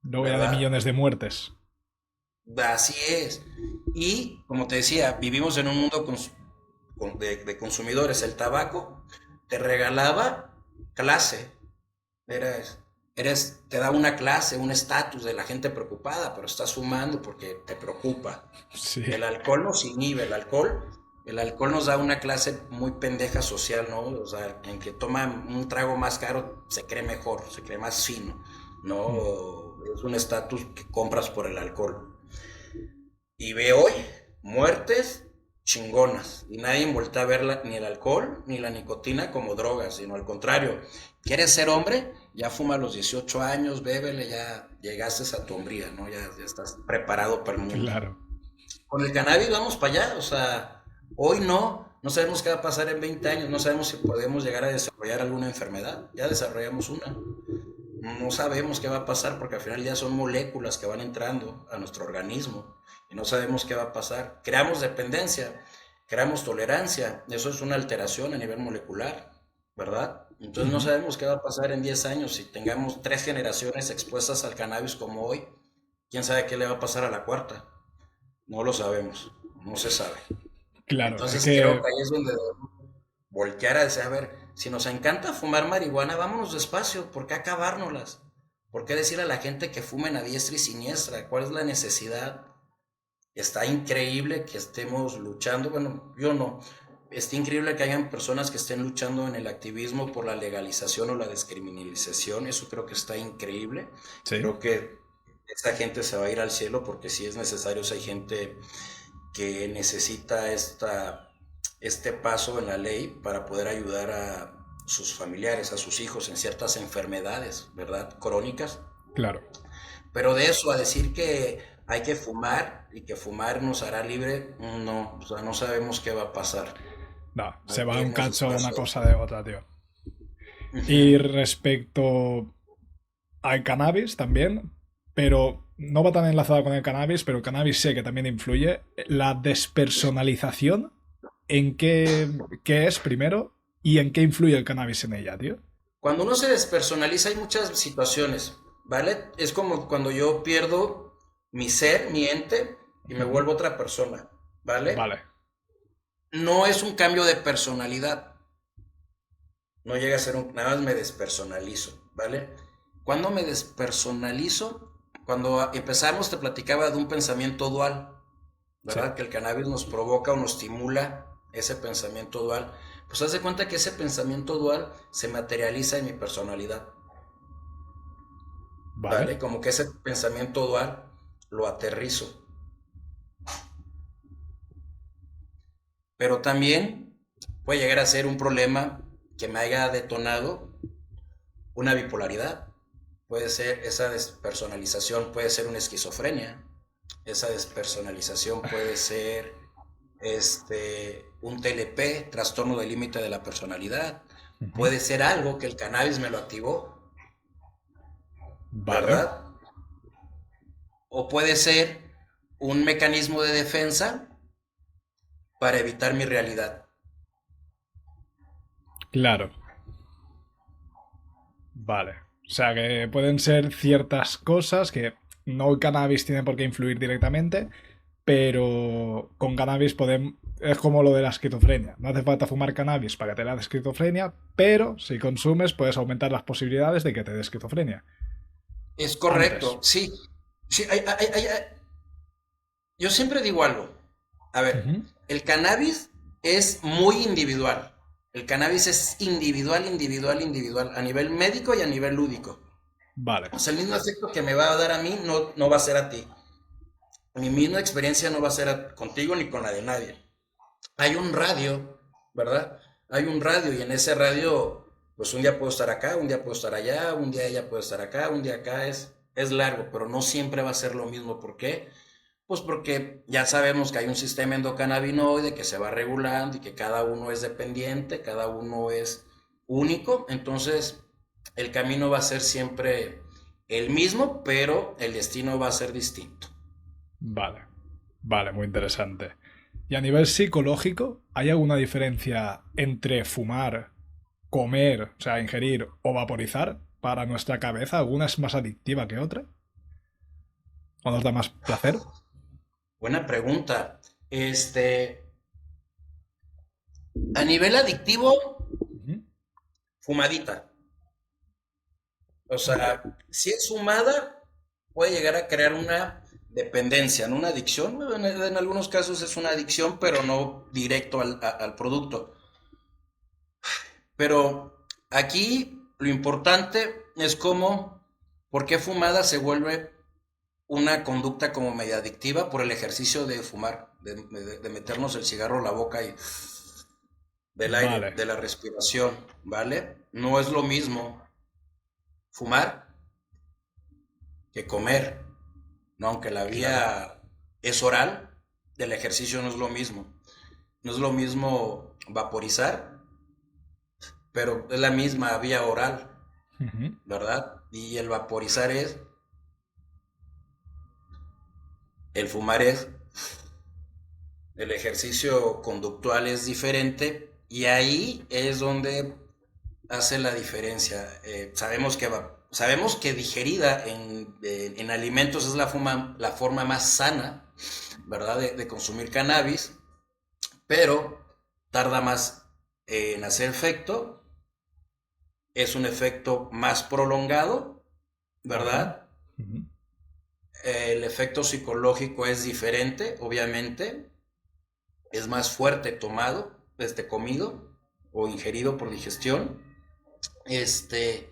Novia de ¿verdad? millones de muertes. Así es. Y como te decía, vivimos en un mundo de consumidores. El tabaco te regalaba clase. Eres, te da una clase, un estatus de la gente preocupada, pero estás fumando porque te preocupa. Sí. El alcohol nos inhibe, el alcohol nos da una clase muy pendeja social, ¿no? O sea, en que toma un trago más caro se cree mejor, se cree más fino, Mm. ¿no? Es un estatus que compras por el alcohol. Y ve hoy muertes chingonas. Y nadie voltea a ver ni el alcohol ni la nicotina como drogas, sino al contrario. ¿Quieres ser hombre? Ya fuma a los 18 años, bébele, ya llegaste a tu hombría, ¿no? Ya estás preparado para el mundo. Claro. Con el cannabis vamos para allá, o sea, hoy no sabemos qué va a pasar en 20 años, no sabemos si podemos llegar a desarrollar alguna enfermedad, ya desarrollamos una. No sabemos qué va a pasar porque al final ya son moléculas que van entrando a nuestro organismo y no sabemos qué va a pasar. Creamos dependencia, creamos tolerancia, eso es una alteración a nivel molecular, ¿verdad? Entonces no Ujú. sabemos qué va a pasar en 10 años si tengamos 3 generaciones expuestas al cannabis como hoy. ¿Quién sabe qué le va a pasar a la cuarta? No lo sabemos, no se sabe. Claro, es Entonces creo que, que ahí es donde debemos voltear a decir, a ver, si nos encanta fumar marihuana, vámonos despacio, ¿por qué acabárnoslas? ¿Por qué decir a la gente que fumen a diestra y siniestra? ¿Cuál es la necesidad? Está increíble que estemos luchando, bueno, yo no, está increíble que hayan personas que estén luchando en el activismo por la legalización o la descriminalización, eso creo que está increíble, sí, creo que esa gente se va a ir al cielo porque si es necesario, si hay gente que necesita este paso en la ley para poder ayudar a sus familiares, a sus hijos en ciertas enfermedades, ¿verdad? Crónicas. claro. Pero de eso a decir que hay que fumar y que fumar nos hará libre, no, o sea, no sabemos qué va a pasar. No, Hay se va que un irnos cacho una despacio. cosa de otra, tío. Y Ujú. respecto al cannabis también, pero no va tan enlazado con el cannabis, pero el cannabis sé que también influye. La despersonalización, ¿en qué es primero y en qué influye el cannabis en ella, tío? Cuando uno se despersonaliza hay muchas situaciones, ¿vale? Es como cuando yo pierdo mi ser, mi ente, y me Ujú. vuelvo otra persona, ¿vale? Vale, No es un cambio de personalidad, no llega a ser un, nada más me despersonalizo, ¿vale? Cuando me despersonalizo, cuando empezamos te platicaba de un pensamiento dual, sí, ¿verdad? Que el cannabis nos provoca o nos estimula ese pensamiento dual. Pues haz de cuenta que ese pensamiento dual se materializa en mi personalidad, vale, ¿vale? Como que ese pensamiento dual lo aterrizo. Pero también puede llegar a ser un problema que me haya detonado una bipolaridad. Puede ser esa despersonalización, puede ser una esquizofrenia. Esa despersonalización puede ser un TLP, trastorno del límite de la personalidad. ujú, Puede ser algo que el cannabis me lo activó, vale, ¿verdad? O puede ser un mecanismo de defensa para evitar mi realidad. claro, vale. O sea que pueden ser ciertas cosas que no el cannabis tiene por qué influir directamente, pero con cannabis podemos... Es como lo de la esquizofrenia. No hace falta fumar cannabis para que te dé la esquizofrenia, pero si consumes puedes aumentar las posibilidades de que te dé esquizofrenia. Es Antes. correcto, sí. Sí, yo siempre digo algo. A ver, Ujú. el cannabis es muy individual. El cannabis es individual, individual, individual, a nivel médico y a nivel lúdico. Vale. O sea, el mismo efecto que me va a dar a mí no, no va a ser a ti. Mi misma experiencia no va a ser contigo ni con la de nadie. Hay un radio, ¿verdad? Hay un radio y en ese radio, pues un día puedo estar acá, un día puedo estar allá, un día ella puede estar acá, un día acá es largo, pero no siempre va a ser lo mismo. ¿Por qué? Pues porque ya sabemos que hay un sistema endocannabinoide que se va regulando y que cada uno es dependiente, cada uno es único, entonces el camino va a ser siempre el mismo, pero el destino va a ser distinto. Vale. Vale, muy interesante. Y a nivel psicológico, ¿hay alguna diferencia entre fumar, comer, o sea, ingerir o vaporizar para nuestra cabeza? ¿Alguna es más adictiva que otra? ¿O nos da más placer? Buena pregunta. A nivel adictivo, Ujú. fumadita. O Vale. sea, si es fumada, puede llegar a crear una dependencia, no una adicción. En algunos casos es una adicción, pero no directo al producto. Pero aquí lo importante es cómo, por qué fumada se vuelve una conducta como media adictiva por el ejercicio de fumar, de meternos el cigarro a la boca y del aire, Vale. de la respiración, ¿vale? No es lo mismo fumar que comer, ¿no? Aunque la Claro. vía es oral, el ejercicio no es lo mismo. No es lo mismo vaporizar, pero es la misma vía oral, Ujú. ¿verdad? Y el vaporizar es, el fumar es, el ejercicio conductual es diferente y ahí es donde hace la diferencia. Sabemos que digerida en alimentos es la forma más sana, ¿verdad? De consumir cannabis, pero tarda más en hacer efecto, es un efecto más prolongado, Ajá. ¿verdad? Ujú. El efecto psicológico es diferente, obviamente, es más fuerte tomado, comido o ingerido por digestión. Este,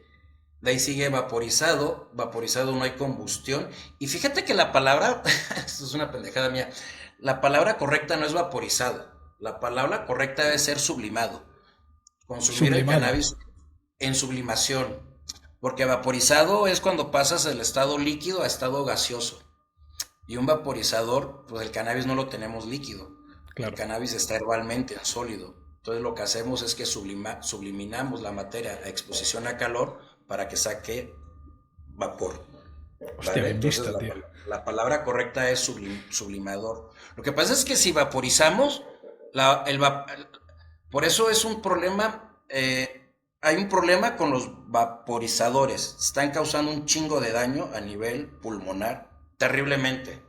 de ahí sigue vaporizado, vaporizado no hay combustión. Y fíjate que la palabra, esto es una pendejada mía, la palabra correcta no es vaporizado, la palabra correcta debe ser sublimado. Consumir el Sublimado. cannabis en sublimación, porque vaporizado es cuando pasas del estado líquido a estado gaseoso. Y un vaporizador, pues el cannabis no lo tenemos líquido, el Claro. cannabis está herbalmente en sólido. Entonces lo que hacemos es que subliminamos la materia a exposición a calor para que saque vapor, Hostia, ¿vale? bien Entonces visto, tío. la palabra correcta es sublimador. Lo que pasa es que si vaporizamos, la, el, va- por eso es un problema, hay un problema con los vaporizadores. Están causando un chingo de daño a nivel pulmonar, terriblemente.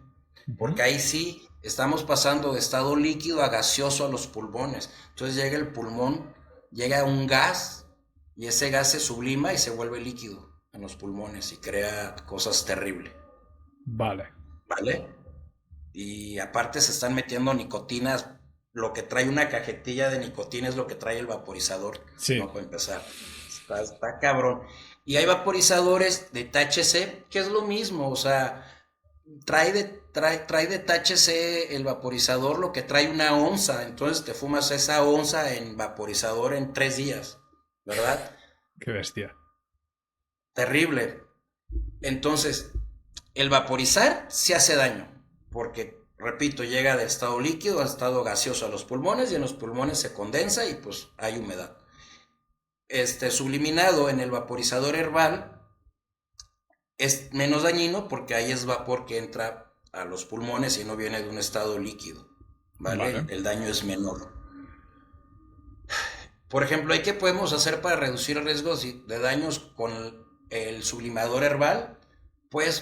Ujú. Porque ahí sí estamos pasando de estado líquido a gaseoso a los pulmones. Entonces llega el pulmón, llega un gas y ese gas se sublima y se vuelve líquido en los pulmones y crea cosas terribles, Vale. ¿vale? Y aparte se están metiendo nicotinas, lo que trae una cajetilla de nicotina es lo que trae el vaporizador, Sí. no puede empezar. Está cabrón. Y hay vaporizadores de THC, que es lo mismo, o sea, trae de THC el vaporizador lo que trae una onza, entonces te fumas esa onza en vaporizador en 3 días, ¿verdad? Qué bestia. Terrible. Entonces, el vaporizar sí hace daño, porque, repito, llega de estado líquido a estado gaseoso a los pulmones y en los pulmones se condensa y pues hay humedad. Subliminado en el vaporizador herbal es menos dañino porque ahí es vapor que entra a los pulmones y no viene de un estado líquido, ¿vale? Vale. El daño es menor. Por ejemplo, ¿qué podemos hacer para reducir riesgos de daños con el sublimador herbal? Pues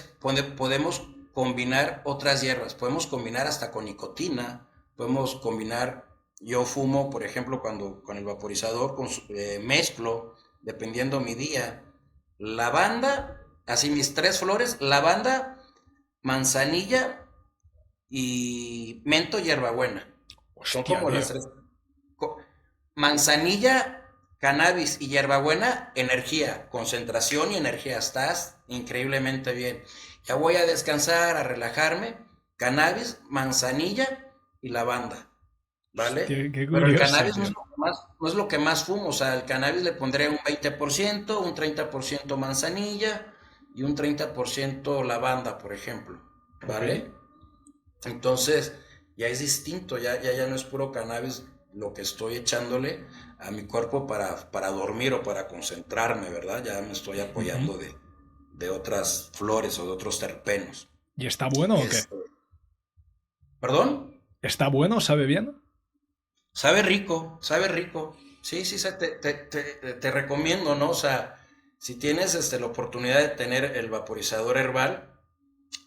podemos combinar otras hierbas, podemos combinar hasta con nicotina, podemos combinar, yo fumo, por ejemplo, cuando con el vaporizador mezclo, dependiendo mi día, lavanda, así mis 3 flores, lavanda, manzanilla y mento hierbabuena. Son Hostia, como las tío. tres manzanilla, cannabis y hierbabuena, energía, concentración y energía. Estás increíblemente bien. Ya voy a descansar, a relajarme. Cannabis, manzanilla y lavanda, ¿vale? Hostia, qué Pero el curioso, cannabis tío. no es lo que más fumo. O sea, el cannabis le pondré un 20%, un 30% manzanilla y un 30% lavanda, por ejemplo, Ok. ¿vale? Entonces, ya es distinto, ya no es puro cannabis lo que estoy echándole a mi cuerpo para dormir o para concentrarme, ¿verdad? Ya me estoy Ujú. apoyando de otras flores o de otros terpenos. ¿Y está bueno o qué? Este, ¿Perdón? ¿Está bueno? ¿Sabe bien? Sabe rico, sabe rico. Sí, sí, te recomiendo, ¿no? O sea, si tienes la oportunidad de tener el vaporizador herbal,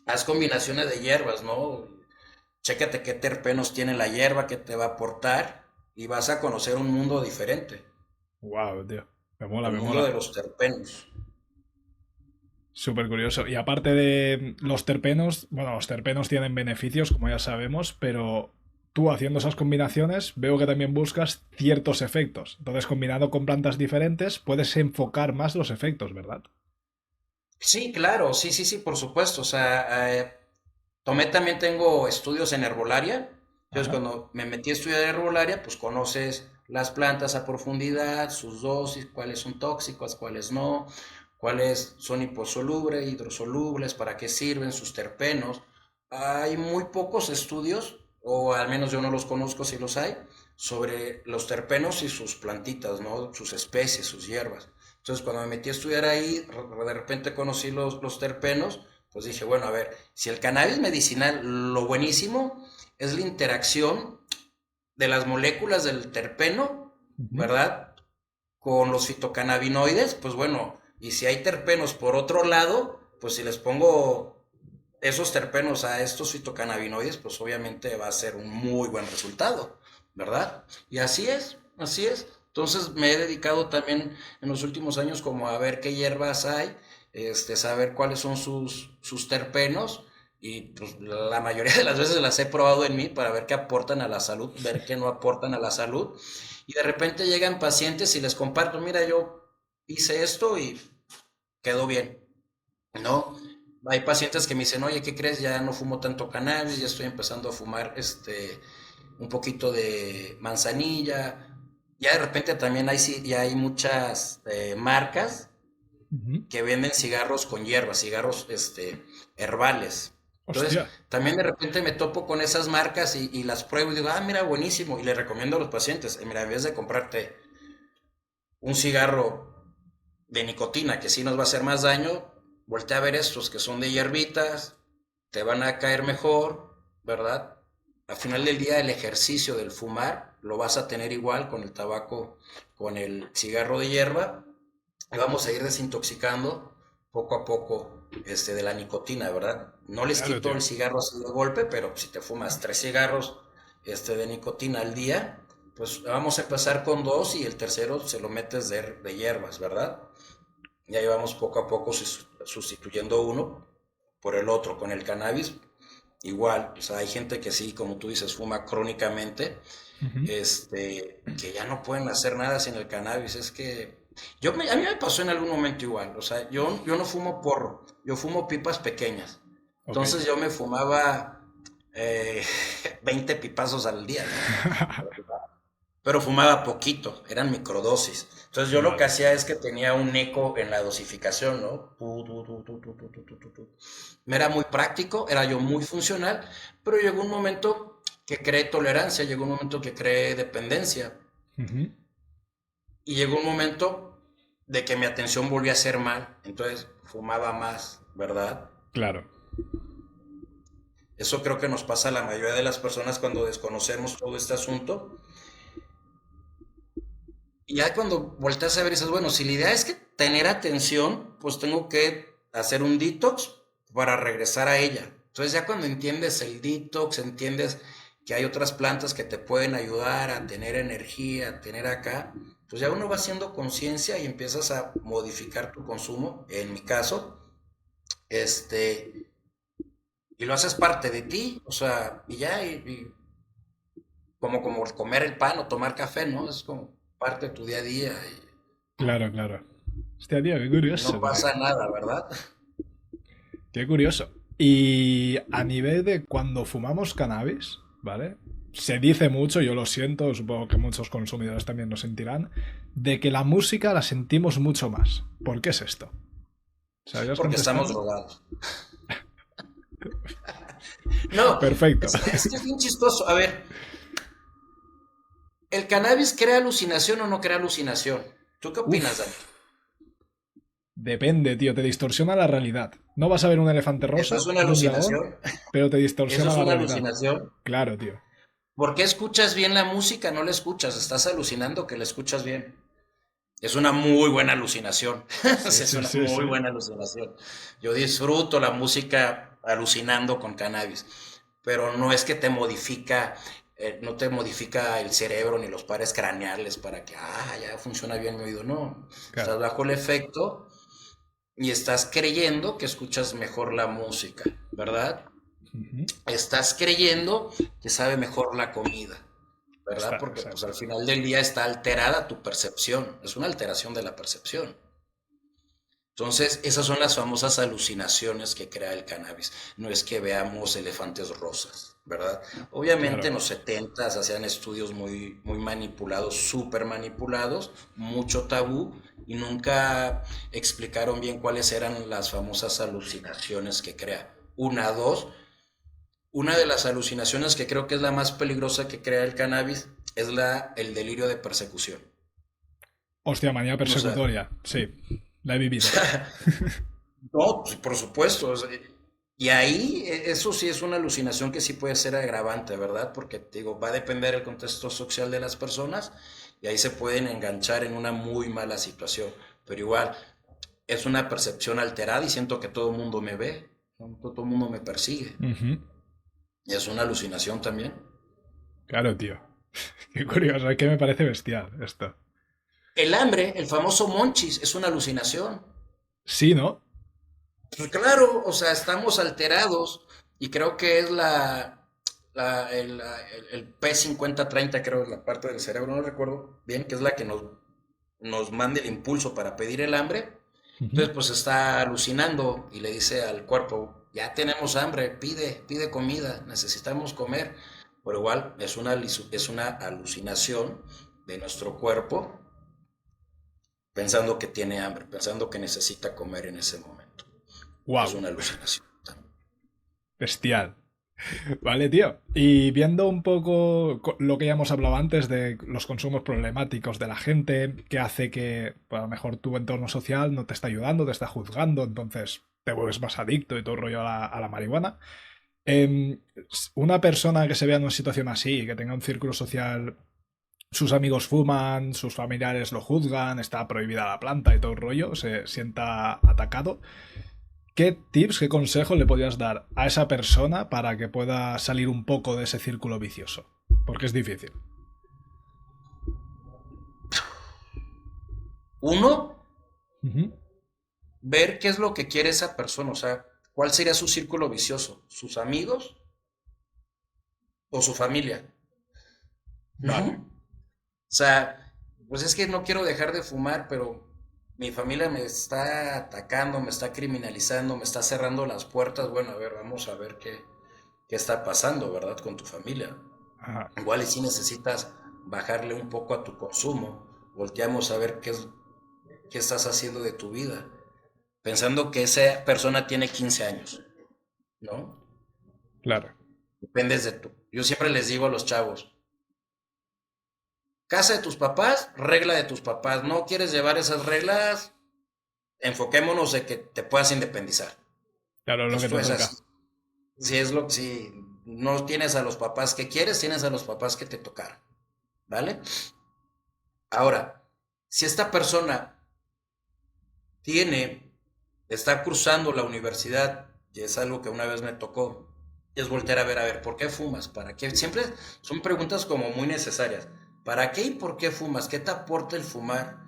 haz combinaciones de hierbas, ¿no? Chécate qué terpenos tiene la hierba que te va a aportar y vas a conocer un mundo diferente, Wow, tío. Me mola, el me mundo de mola. los terpenos. Súper curioso. Y aparte de los terpenos, bueno, los terpenos tienen beneficios, como ya sabemos, pero tú haciendo esas combinaciones veo que también buscas ciertos efectos. Entonces, combinado con plantas diferentes, puedes enfocar más los efectos, ¿verdad? Sí, claro, sí, sí, sí, por supuesto. O sea, también tengo estudios en herbolaria. Entonces, Ajá. cuando me metí a estudiar herbolaria, pues conoces las plantas a profundidad, sus dosis, cuáles son tóxicas, cuáles no, cuáles son hiposolubles, hidrosolubles, para qué sirven, sus terpenos. Hay muy pocos estudios, o al menos yo no los conozco si los hay, sobre los terpenos y sus plantitas, ¿no? Sus especies, sus hierbas. Entonces, cuando me metí a estudiar ahí, de repente conocí los terpenos, pues dije, bueno, a ver, si el cannabis medicinal, lo buenísimo es la interacción de las moléculas del terpeno, Ujú. ¿verdad? con los fitocannabinoides, pues bueno, y si hay terpenos por otro lado, pues si les pongo esos terpenos a estos fitocannabinoides, pues obviamente va a ser un muy buen resultado, ¿verdad? Y así es, así es. Entonces me he dedicado también en los últimos años como a ver qué hierbas hay, saber cuáles son sus terpenos y pues la mayoría de las veces las he probado en mí para ver qué aportan a la salud, ver qué no aportan a la salud. Y de repente llegan pacientes y les comparto, mira, yo hice esto y quedó bien, ¿no? Hay pacientes que me dicen, oye, ¿qué crees? Ya no fumo tanto cannabis, ya estoy empezando a fumar un poquito de manzanilla. Ya de repente también hay, ya hay muchas marcas Ujú. que venden cigarros con hierbas, cigarros herbales. Entonces, Hostia. también de repente me topo con esas marcas y las pruebo y digo, ah, mira, buenísimo. Y le recomiendo a los pacientes, mira, en vez de comprarte un cigarro de nicotina, que sí nos va a hacer más daño, voltea a ver estos que son de hierbitas, te van a caer mejor, ¿verdad? Al final del día el ejercicio del fumar lo vas a tener igual con el tabaco, con el cigarro de hierba, y vamos a ir desintoxicando poco a poco de la nicotina, ¿verdad? No les Claro, quito tío. el cigarro así de golpe, pero si te fumas 3 cigarros de nicotina al día, pues vamos a empezar con dos y el tercero se lo metes de hierbas, ¿verdad? Y ahí vamos poco a poco sustituyendo uno por el otro. Con el cannabis, igual, o sea, hay gente que sí, como tú dices, fuma crónicamente, Ujú. que ya no pueden hacer nada sin el cannabis. Es que a mí me pasó en algún momento igual, o sea, yo no fumo porro, yo fumo pipas pequeñas. Ok. Entonces yo me fumaba eh, 20 pipazos al día, ¿no? Pero fumaba poquito, eran microdosis. Entonces yo lo que Vale. hacía es que tenía un eco en la dosificación, ¿no? Me era muy práctico, era yo muy funcional, pero llegó un momento que creé tolerancia, llegó un momento que creé dependencia Ujú. y llegó un momento de que mi atención volvió a ser mal, entonces fumaba más, ¿verdad? Claro. Eso creo que nos pasa a la mayoría de las personas cuando desconocemos todo este asunto. Y ya cuando volteas a ver dices, bueno, si la idea es que tener atención, pues tengo que hacer un detox para regresar a ella. Entonces ya cuando entiendes el detox, entiendes que hay otras plantas que te pueden ayudar a tener energía, a tener acá, pues ya uno va haciendo conciencia y empiezas a modificar tu consumo, en mi caso, y lo haces parte de ti, o sea, y ya, y como comer el pan o tomar café, ¿no? Es como parte de tu día a día. Claro, claro. Hostia, tío, qué Y curioso, no tío. pasa nada, ¿verdad? Qué curioso. Y a nivel de cuando fumamos cannabis, ¿vale? Se dice mucho, yo lo siento, supongo que muchos consumidores también lo sentirán, de que la música la sentimos mucho más. ¿Por qué es esto? ¿Sabrías Porque estamos contestarme? drogados. No, Perfecto. es que es bien chistoso. A ver, ¿el cannabis crea alucinación o no crea alucinación? ¿Tú qué opinas, Dani? Uf, depende, tío, te distorsiona la realidad. No vas a ver un elefante ¿Eso rosa es una ni un dragón, alucinación? pero te ¿Eso distorsiona es la una realidad. alucinación? Claro, tío. ¿Por qué escuchas bien la música? No la escuchas, estás alucinando que la escuchas bien. Es una muy buena alucinación. Sí, Es sí, una sí, muy sí. buena alucinación. Yo disfruto la música alucinando con cannabis, pero no es que te modifica, no te modifica el cerebro ni los pares craneales para que, ya funciona bien mi oído. No, Claro. estás bajo el efecto y estás creyendo que escuchas mejor la música, ¿verdad? Ujú. Estás creyendo que sabe mejor la comida. ¿Verdad? Porque pues Exacto. al final del día está alterada tu percepción, es una alteración de la percepción. Entonces, esas son las famosas alucinaciones que crea el cannabis. No es que veamos elefantes rosas, ¿verdad? Obviamente Claro. en los 70 hacían estudios muy, muy manipulados, súper manipulados, mucho tabú, y nunca explicaron bien cuáles eran las famosas alucinaciones que crea. Dos, una de las alucinaciones que creo que es la más peligrosa que crea el cannabis es el delirio de persecución. Hostia, manía O sea, persecutoria. Sí, la he vivido. no, pues, por supuesto. Y ahí eso sí es una alucinación que sí puede ser agravante, ¿verdad? Porque te digo, va a depender el contexto social de las personas y ahí se pueden enganchar en una muy mala situación. Pero igual, es una percepción alterada y siento que todo el mundo me ve, ¿no? Todo el mundo me persigue. Ujú. Y es una alucinación también. Claro, tío. Qué curioso, es que me parece bestial esto. El hambre, el famoso monchis, es una alucinación. Sí, ¿no? Pues claro, o sea, estamos alterados y creo que es el P5030, creo, es la parte del cerebro, no recuerdo bien, que es la que nos manda el impulso para pedir el hambre. Ujú. Entonces, pues está alucinando y le dice al cuerpo, ya tenemos hambre, pide comida, necesitamos comer. Pero igual es una alucinación de nuestro cuerpo pensando que tiene hambre, pensando que necesita comer en ese momento. Es Wow, una alucinación también. bestial. Vale, tío. Y viendo un poco lo que ya hemos hablado antes de los consumos problemáticos de la gente, que hace que pues, a lo mejor tu entorno social no te está ayudando, te está juzgando, entonces te vuelves más adicto y todo el rollo a la marihuana. Em, una persona que se vea en una situación así, que tenga un círculo social, sus amigos fuman, sus familiares lo juzgan, está prohibida la planta y todo el rollo, se sienta atacado. ¿Qué tips, qué consejos le podrías dar a esa persona para que pueda salir un poco de ese círculo vicioso? Porque es difícil. Uno, Ujú. ver qué es lo que quiere esa persona, o sea, cuál sería su círculo vicioso, sus amigos o su familia. ¿No? Vale. O sea, pues es que no quiero dejar de fumar, pero mi familia me está atacando, me está criminalizando, me está cerrando las puertas. Bueno, a ver, vamos a ver qué está pasando, ¿verdad? Con tu familia. Ajá. Igual y si necesitas bajarle un poco a tu consumo, volteamos a ver qué estás haciendo de tu vida, pensando que esa persona tiene 15 años, ¿no? Claro. Dependes de tú. Yo siempre les digo a los chavos, casa de tus papás, regla de tus papás. ¿No quieres llevar esas reglas? Enfoquémonos de que te puedas independizar. Claro, lo que Esto te es toca. así. Si no tienes a los papás que quieres, tienes a los papás que te tocaron. ¿Vale? Ahora, si esta persona tiene, está cursando la universidad, y es algo que una vez me tocó, es voltear a ver, ¿por qué fumas? ¿Para qué? Siempre son preguntas como muy necesarias. ¿Para qué y por qué fumas? ¿Qué te aporta el fumar?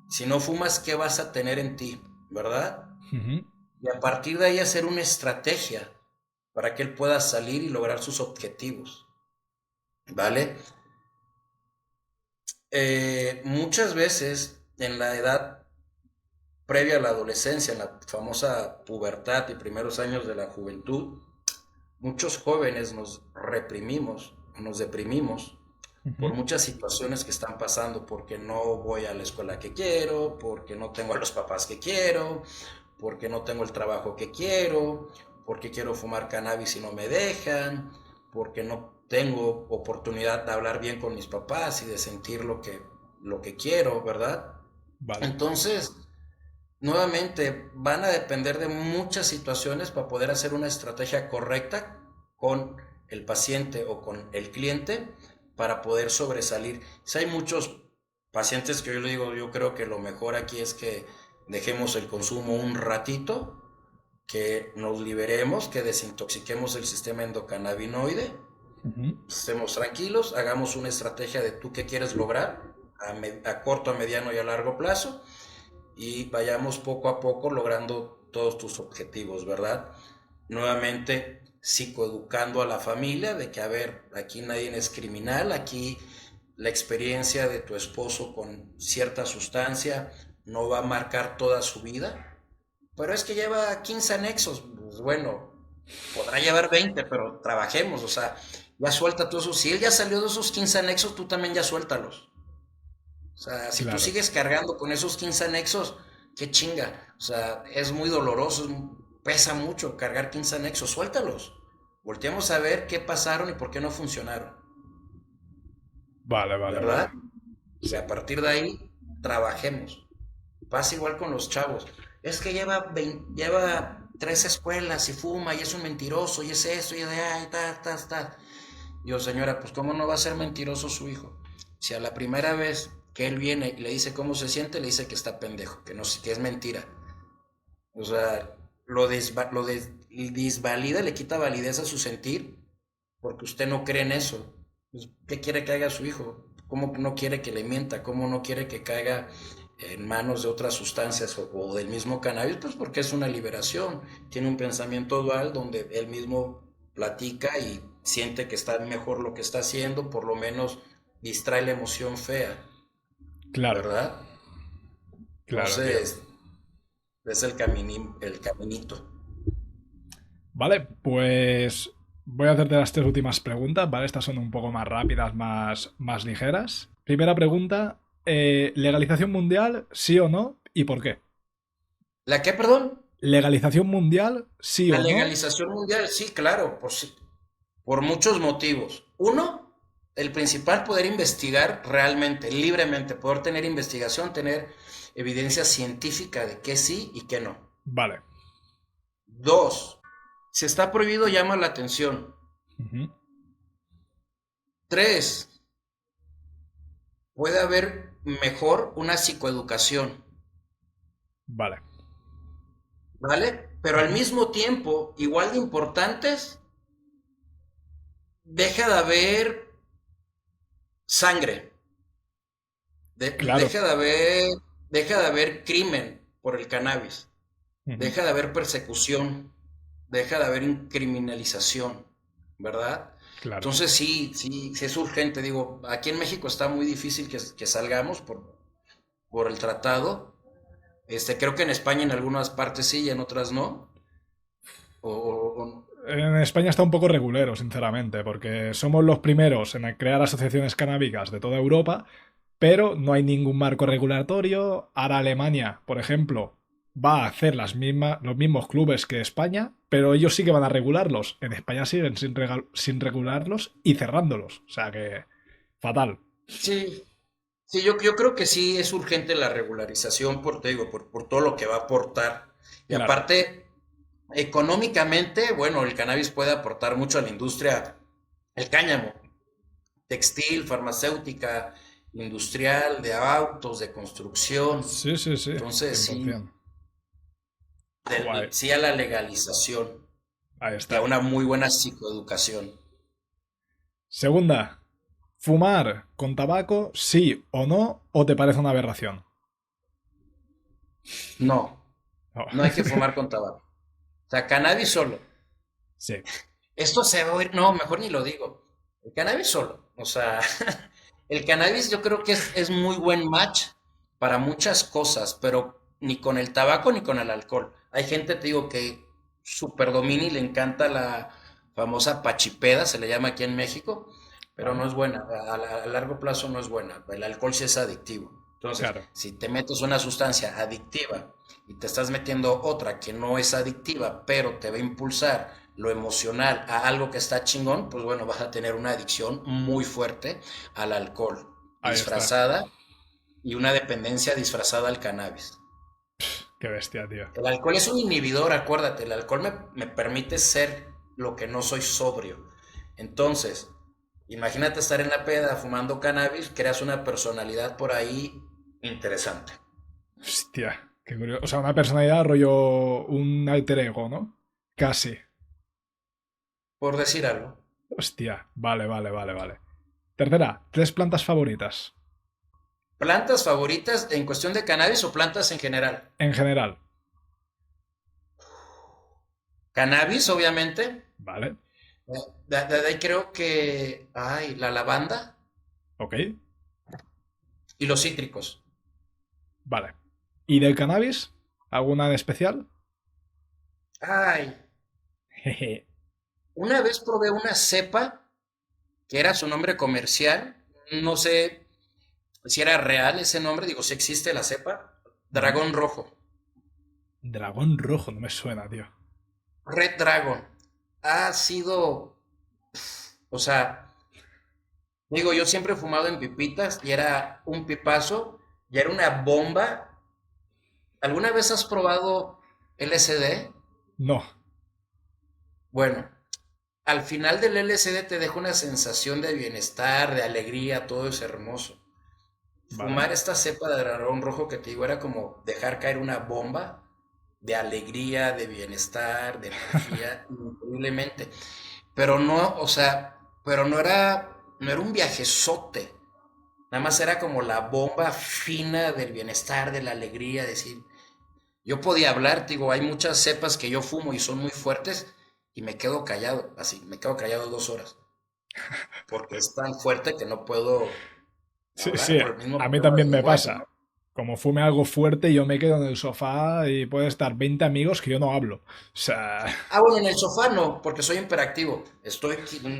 Si no fumas, ¿qué vas a tener en ti? ¿Verdad? Ujú. Y a partir de ahí hacer una estrategia para que él pueda salir y lograr sus objetivos. ¿Vale? Muchas veces en la edad previa a la adolescencia, en la famosa pubertad y primeros años de la juventud, muchos jóvenes nos reprimimos, nos deprimimos por Ujú. muchas situaciones que están pasando, porque no voy a la escuela que quiero, porque no tengo a los papás que quiero, porque no tengo el trabajo que quiero, porque quiero fumar cannabis y no me dejan, porque no tengo oportunidad de hablar bien con mis papás y de sentir lo que quiero, ¿verdad? Vale. Entonces, nuevamente, van a depender de muchas situaciones para poder hacer una estrategia correcta con el paciente o con el cliente para poder sobresalir. Si hay muchos pacientes que yo le digo, yo creo que lo mejor aquí es que dejemos el consumo un ratito, que nos liberemos, que desintoxiquemos el sistema endocannabinoide, Ujú. estemos tranquilos, hagamos una estrategia de tú qué quieres lograr a corto, a mediano y a largo plazo y vayamos poco a poco logrando todos tus objetivos, ¿verdad? Nuevamente, psicoeducando a la familia de que, a ver, aquí nadie es criminal, aquí la experiencia de tu esposo con cierta sustancia no va a marcar toda su vida, pero es que lleva 15 anexos, pues bueno, podrá llevar 20, pero trabajemos, o sea, ya suelta todo eso. Si él ya salió de esos 15 anexos, tú también ya suéltalos. O sea, si tú Claro. sigues cargando con esos 15 anexos, qué chinga. O sea, es muy doloroso, pesa mucho cargar 15 anexos, suéltalos. Volteemos a ver qué pasaron y por qué no funcionaron, Vale, vale, vale. ¿verdad? Y Sí. a partir de ahí, trabajemos. Pasa igual con los chavos. Es que lleva 3 escuelas y fuma y es un mentiroso y es eso y es de ay, ta. Dios, señora, pues ¿cómo no va a ser mentiroso su hijo? Si a la primera vez que él viene y le dice cómo se siente, le dice que está pendejo, que no, que es mentira. O sea, disvalida, le quita validez a su sentir, porque usted no cree en eso. Pues, ¿qué quiere que haga su hijo? ¿Cómo no quiere que le mienta? ¿Cómo no quiere que caiga en manos de otras sustancias o del mismo cannabis? Pues porque es una liberación. Tiene un pensamiento dual donde él mismo platica y siente que está mejor lo que está haciendo, por lo menos distrae la emoción fea, Claro, ¿verdad? claro, tío. Entonces, es el caminito. Vale, pues voy a hacerte las tres últimas preguntas, ¿vale? Estas son un poco más rápidas, más ligeras. Primera pregunta, ¿legalización mundial, sí o no? ¿Y por qué? ¿La qué, perdón? ¿Legalización mundial, sí La o no? legalización mundial, sí, claro, por muchos motivos. Uno, el principal, poder investigar realmente, libremente, poder tener investigación, tener evidencia científica de que sí y que no. Vale. Dos, si está prohibido, llama la atención. Ujú. Tres, puede haber mejor una psicoeducación, Vale. ¿vale? Pero al Ujú. mismo tiempo, igual de importantes, deja de haber sangre, Claro. deja de haber crimen por el cannabis, Ujú. deja de haber persecución, deja de haber criminalización, ¿verdad? Claro. Entonces sí, sí, sí es urgente. Digo, aquí en México está muy difícil que salgamos por el tratado. Creo que en España en algunas partes sí y en otras no. O En España está un poco regulero, sinceramente, porque somos los primeros en crear asociaciones canábicas de toda Europa, pero no hay ningún marco regulatorio. Ahora Alemania, por ejemplo, va a hacer los mismos clubes que España, pero ellos sí que van a regularlos. En España siguen sin regularlos y cerrándolos. O sea que fatal. sí, sí, yo creo que sí es urgente la regularización te digo, por todo lo que va a aportar. Y Claro. aparte, económicamente, bueno, el cannabis puede aportar mucho a la industria, el cáñamo, textil, farmacéutica, industrial, de autos, de construcción. Sí, sí, sí. Entonces, sí, 100%. Guay. sí a la legalización Ahí y a está. una muy buena psicoeducación. Segunda. ¿Fumar con tabaco, sí o no? ¿O te parece una aberración? No, No. no hay que fumar con tabaco. O sea, cannabis solo. Sí. Esto se va a oír, no, mejor ni lo digo. El cannabis solo. O sea, el cannabis yo creo que es muy buen match para muchas cosas, pero ni con el tabaco ni con el alcohol. Hay gente, te digo, que super domina y le encanta la famosa pachipeda, se le llama aquí en México, pero Vale. no es buena. A largo plazo no es buena. El alcohol sí es adictivo. Entonces, Claro. si te metes una sustancia adictiva y te estás metiendo otra que no es adictiva, pero te va a impulsar lo emocional a algo que está chingón, pues bueno, vas a tener una adicción muy fuerte al alcohol, Ahí está. disfrazada, y una dependencia disfrazada al cannabis. Qué bestia, tío. El alcohol es un inhibidor, acuérdate, el alcohol me permite ser lo que no soy sobrio. Entonces, imagínate estar en la peda fumando cannabis, creas una personalidad por ahí interesante, Hostia. Qué curioso. O sea, una personalidad rollo un alter ego, ¿no? Casi. por decir algo. Hostia. Vale, vale, vale, vale. Tercera. Tres plantas favoritas. ¿Plantas favoritas en cuestión de cannabis o plantas en general? En general. Cannabis, obviamente. Vale. De ahí creo que, ay, la lavanda Ok. y los cítricos. Vale. ¿Y del cannabis? ¿Alguna en especial? Ay, Jeje. una vez probé una cepa que era su nombre comercial. No sé si era real ese nombre, digo, si existe la cepa. Ujú. Dragón rojo, Dragón rojo, no me suena, tío. Red Dragon. Ha sido, o sea, digo, yo siempre he fumado en pipitas y era un pipazo y era una bomba. ¿Alguna vez has probado LSD? No. Bueno, al final del LSD te deja una sensación de bienestar, de alegría, todo es hermoso. Vale. Fumar esta cepa de dragón rojo que te digo era como dejar caer una bomba de alegría, de bienestar, de energía, increíblemente. Pero no, o sea, pero no era un viajezote. Nada más era como la bomba fina del bienestar, de la alegría, decir, yo podía hablar, te digo, hay muchas cepas que yo fumo y son muy fuertes y me quedo callado, así, me quedo callado 2 horas, porque es tan fuerte que no puedo Sí, hablar sí, por el mismo a mí problema también del me lenguaje, pasa. ¿no? Como fume algo fuerte, yo me quedo en el sofá y puede estar 20 amigos que yo no hablo. O sea, Ah, bueno, en el sofá no, porque soy hiperactivo.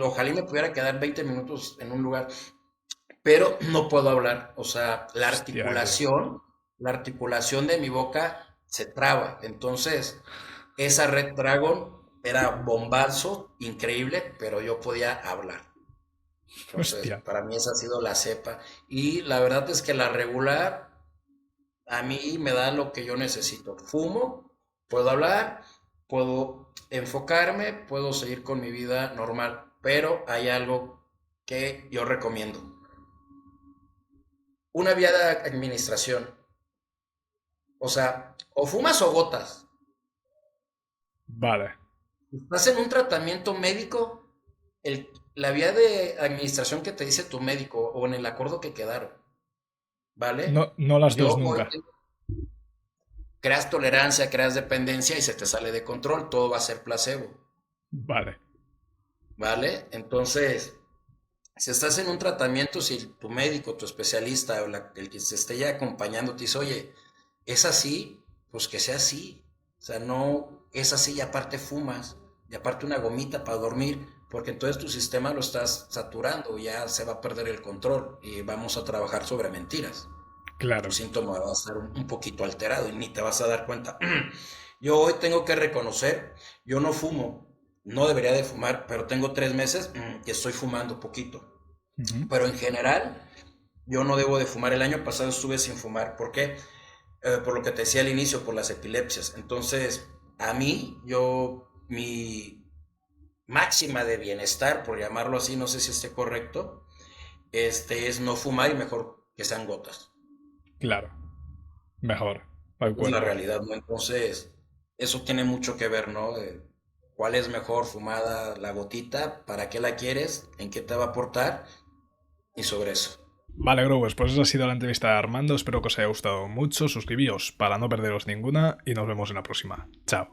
Ojalá y me pudiera quedar 20 minutos en un lugar, pero no puedo hablar. O sea, hostia, tío. la articulación de mi boca se traba. Entonces, esa Red Dragon era bombazo, increíble, pero yo podía hablar. Entonces, Hostia. para mí esa ha sido la cepa. Y la verdad es que la regular a mí me da lo que yo necesito. Fumo, puedo hablar, puedo enfocarme, puedo seguir con mi vida normal, pero hay algo que yo recomiendo. Una vía de administración. O sea, o fumas o gotas. Vale. Estás en un tratamiento médico, la vía de administración que te dice tu médico o en el acuerdo que quedaron, ¿vale? No, no las dos Yo hoy nunca. creas tolerancia, creas dependencia y se te sale de control, todo va a ser placebo, Vale. ¿vale? Entonces, si estás en un tratamiento, si tu médico, tu especialista o el que se esté ya acompañando te dice, oye, es así, pues que sea así. O sea, no es así y aparte fumas, y aparte una gomita para dormir, porque entonces tu sistema lo estás saturando, ya se va a perder el control y vamos a trabajar sobre mentiras. Tu Claro. síntoma va a estar un poquito alterado y ni te vas a dar cuenta. Yo hoy tengo que reconocer, yo no fumo, no debería de fumar, pero tengo 3 meses que estoy fumando poquito. Ujú. Pero en general, yo no debo de fumar. El año pasado estuve sin fumar. ¿Por qué? Por lo que te decía al inicio, por las epilepsias. Entonces, a mí, mi máxima de bienestar, por llamarlo así, no sé si esté correcto, es no fumar y mejor que sean gotas. Claro. Mejor. Para el Es la cuerpo. realidad, ¿no? Entonces, eso tiene mucho que ver, ¿no? ¿Cuál es mejor fumada la gotita? ¿Para qué la quieres? ¿En qué te va a aportar? Y sobre eso. Vale, Growers, pues esa ha sido la entrevista de Armando. Espero que os haya gustado mucho. Suscribíos para no perderos ninguna y nos vemos en la próxima. Chao.